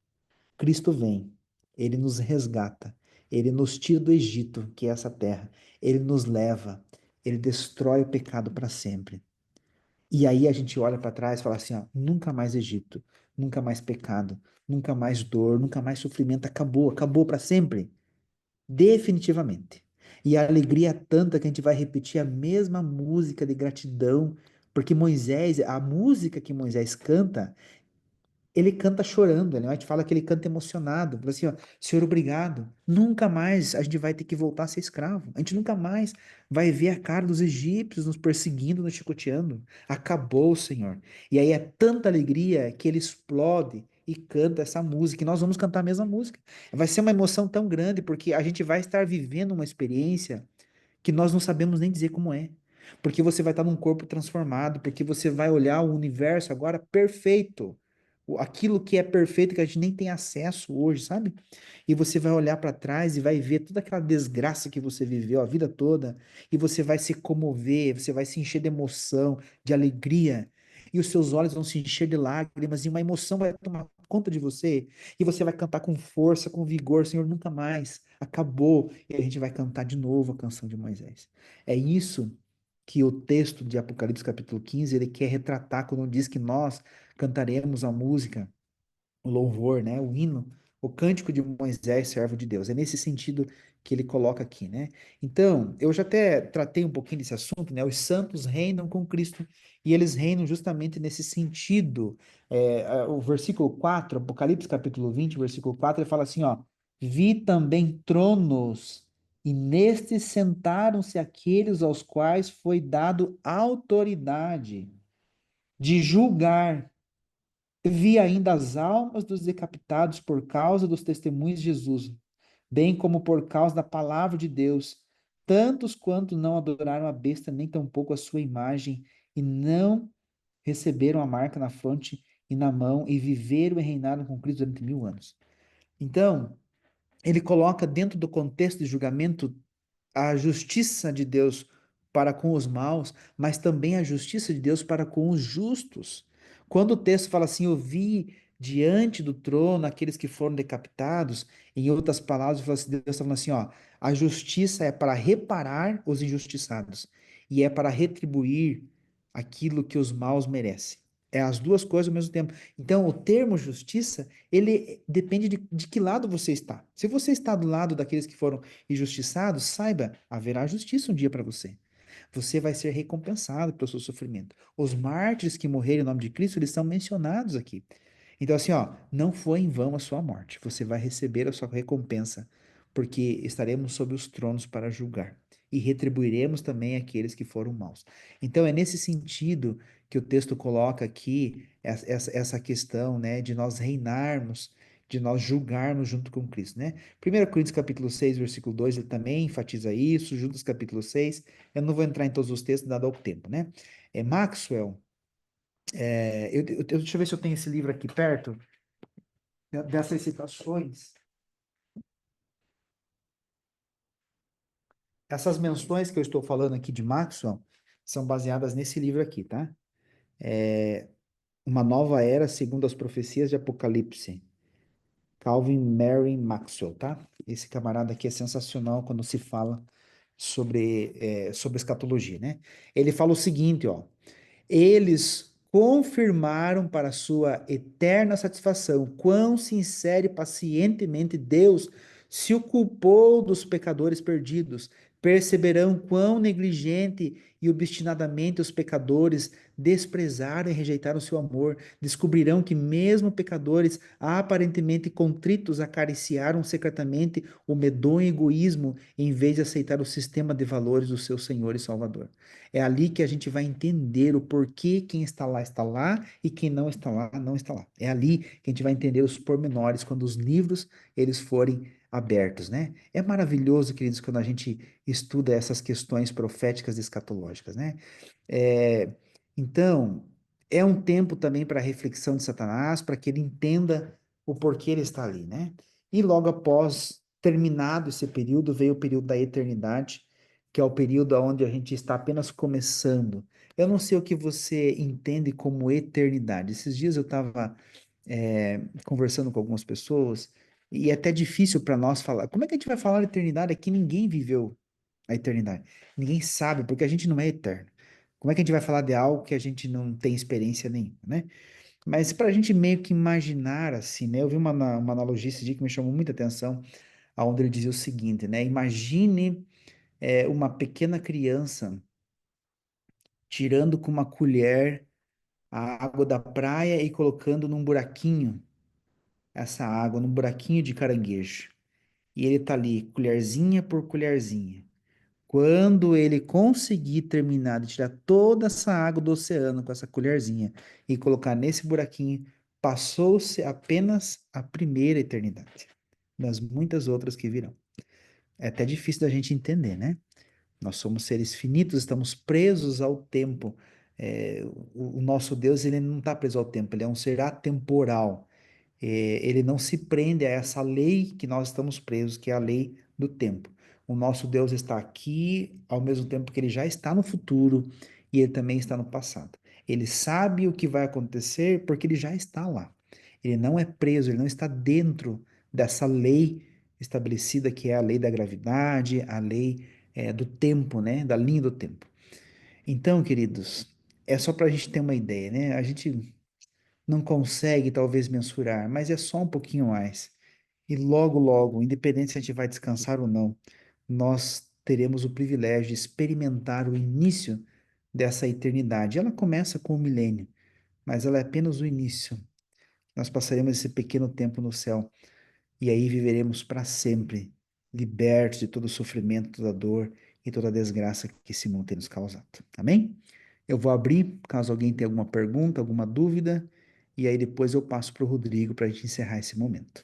S1: Cristo vem, ele nos resgata, ele nos tira do Egito, que é essa terra, ele nos leva, ele destrói o pecado para sempre. E aí a gente olha para trás e fala assim, ó, nunca mais Egito, nunca mais pecado, nunca mais dor, nunca mais sofrimento, acabou, acabou para sempre, definitivamente. E a alegria é tanta que a gente vai repetir a mesma música de gratidão, porque Moisés, a música que Moisés canta ele canta chorando, né? A gente fala que ele canta emocionado, fala assim, ó, Senhor, obrigado. Nunca mais a gente vai ter que voltar a ser escravo. A gente nunca mais vai ver a cara dos egípcios nos perseguindo, nos chicoteando. Acabou, Senhor. E aí é tanta alegria que ele explode e canta essa música, e nós vamos cantar a mesma música. Vai ser uma emoção tão grande, porque a gente vai estar vivendo uma experiência que nós não sabemos nem dizer como é. Porque você vai estar num corpo transformado, porque você vai olhar o universo agora perfeito. Aquilo que é perfeito que a gente nem tem acesso hoje, sabe? E você vai olhar para trás e vai ver toda aquela desgraça que você viveu a vida toda, e você vai se comover, você vai se encher de emoção, de alegria, e os seus olhos vão se encher de lágrimas, e uma emoção vai tomar conta de você, e você vai cantar com força, com vigor, Senhor, nunca mais, acabou, e a gente vai cantar de novo a canção de Moisés. É isso que o texto de Apocalipse capítulo 15 ele quer retratar quando diz que nós cantaremos a música, o louvor, né, o hino, o cântico de Moisés, servo de Deus. É nesse sentido que ele coloca aqui, né? Então, eu já até tratei um pouquinho desse assunto, né? Os santos reinam com Cristo e eles reinam justamente nesse sentido. O versículo 4, Apocalipse capítulo 20, versículo 4, ele fala assim, ó: Vi também tronos, e nestes sentaram-se aqueles aos quais foi dado autoridade de julgar. Vi ainda as almas dos decapitados por causa dos testemunhos de Jesus, bem como por causa da palavra de Deus, tantos quanto não adoraram a besta, nem tampouco a sua imagem, e não receberam a marca na fronte e na mão, e viveram e reinaram com Cristo durante 1000 anos. Então, ele coloca dentro do contexto de julgamento a justiça de Deus para com os maus, mas também a justiça de Deus para com os justos. Quando o texto fala assim, eu vi diante do trono aqueles que foram decapitados, em outras palavras, Deus está falando assim, ó, a justiça é para reparar os injustiçados e é para retribuir aquilo que os maus merecem. É as duas coisas ao mesmo tempo. Então, o termo justiça, ele depende de que lado você está. Se você está do lado daqueles que foram injustiçados, saiba, haverá justiça um dia para você. Você vai ser recompensado pelo seu sofrimento. Os mártires que morreram em nome de Cristo, eles são mencionados aqui. Então, assim, ó, não foi em vão a sua morte. Você vai receber a sua recompensa, porque estaremos sob os tronos para julgar. E retribuiremos também aqueles que foram maus. Então, é nesse sentido que o texto coloca aqui essa questão, né, de nós reinarmos, de nós julgarmos junto com Cristo, né? 1 Coríntios capítulo 6, versículo 2, ele também enfatiza isso, Judas capítulo 6, eu não vou entrar em todos os textos, dado ao tempo, né? Maxwell, deixa eu ver se eu tenho esse livro aqui perto, dessas citações, essas menções que eu estou falando aqui de Maxwell, são baseadas nesse livro aqui, tá? Uma Nova Era segundo as Profecias de Apocalipse, Calvin Mary Maxwell, tá? Esse camarada aqui é sensacional quando se fala sobre escatologia, né? Ele fala o seguinte, ó: eles confirmaram para sua eterna satisfação quão sincero e pacientemente Deus se ocupou dos pecadores perdidos. Perceberão quão negligente e obstinadamente os pecadores desprezaram e rejeitaram seu amor. Descobrirão que mesmo pecadores aparentemente contritos acariciaram secretamente o medonho egoísmo em vez de aceitar o sistema de valores do seu Senhor e Salvador. É ali que a gente vai entender o porquê quem está lá e quem não está lá, não está lá. É ali que a gente vai entender os pormenores quando os livros eles forem abertos, né? É maravilhoso, queridos, quando a gente estuda essas questões proféticas e escatológicas, né? É, então, é um tempo também para a reflexão de Satanás, para que ele entenda o porquê ele está ali, né? E logo após terminado esse período, veio o período da eternidade, que é o período onde a gente está apenas começando. Eu não sei o que você entende como eternidade. Esses dias eu estava conversando com algumas pessoas e é até difícil para nós falar. Como é que a gente vai falar de eternidade? É que ninguém viveu a eternidade. Ninguém sabe, porque a gente não é eterno. Como é que a gente vai falar de algo que a gente não tem experiência nenhuma, né? Mas para a gente meio que imaginar assim, né? Eu vi uma analogia esse dia que me chamou muita atenção, onde ele dizia o seguinte, né? Imagine uma pequena criança tirando com uma colher a água da praia e colocando num buraquinho essa água, num buraquinho de caranguejo. E ele tá ali, colherzinha por colherzinha. Quando ele conseguir terminar de tirar toda essa água do oceano com essa colherzinha e colocar nesse buraquinho, passou-se apenas a primeira eternidade, das muitas outras que virão. É até difícil da gente entender, né? Nós somos seres finitos, estamos presos ao tempo. O nosso Deus, ele não está preso ao tempo, ele é um ser atemporal. Ele não se prende a essa lei que nós estamos presos, que é a lei do tempo. O nosso Deus está aqui, ao mesmo tempo que ele já está no futuro e ele também está no passado. Ele sabe o que vai acontecer porque ele já está lá. Ele não é preso, ele não está dentro dessa lei estabelecida que é a lei da gravidade, a lei do tempo, né? Da linha do tempo. Então, queridos, é só para a gente ter uma ideia, né? A gente não consegue talvez mensurar, mas é só um pouquinho mais. E logo, logo, independente se a gente vai descansar ou não, nós teremos o privilégio de experimentar o início dessa eternidade. Ela começa com o milênio, mas ela é apenas o início. Nós passaremos esse pequeno tempo no céu e aí viveremos para sempre, libertos de todo o sofrimento, toda a dor e toda a desgraça que esse mundo tem nos causado. Amém? Eu vou abrir, caso alguém tenha alguma pergunta, alguma dúvida, e aí depois eu passo para o Rodrigo para a gente encerrar esse momento.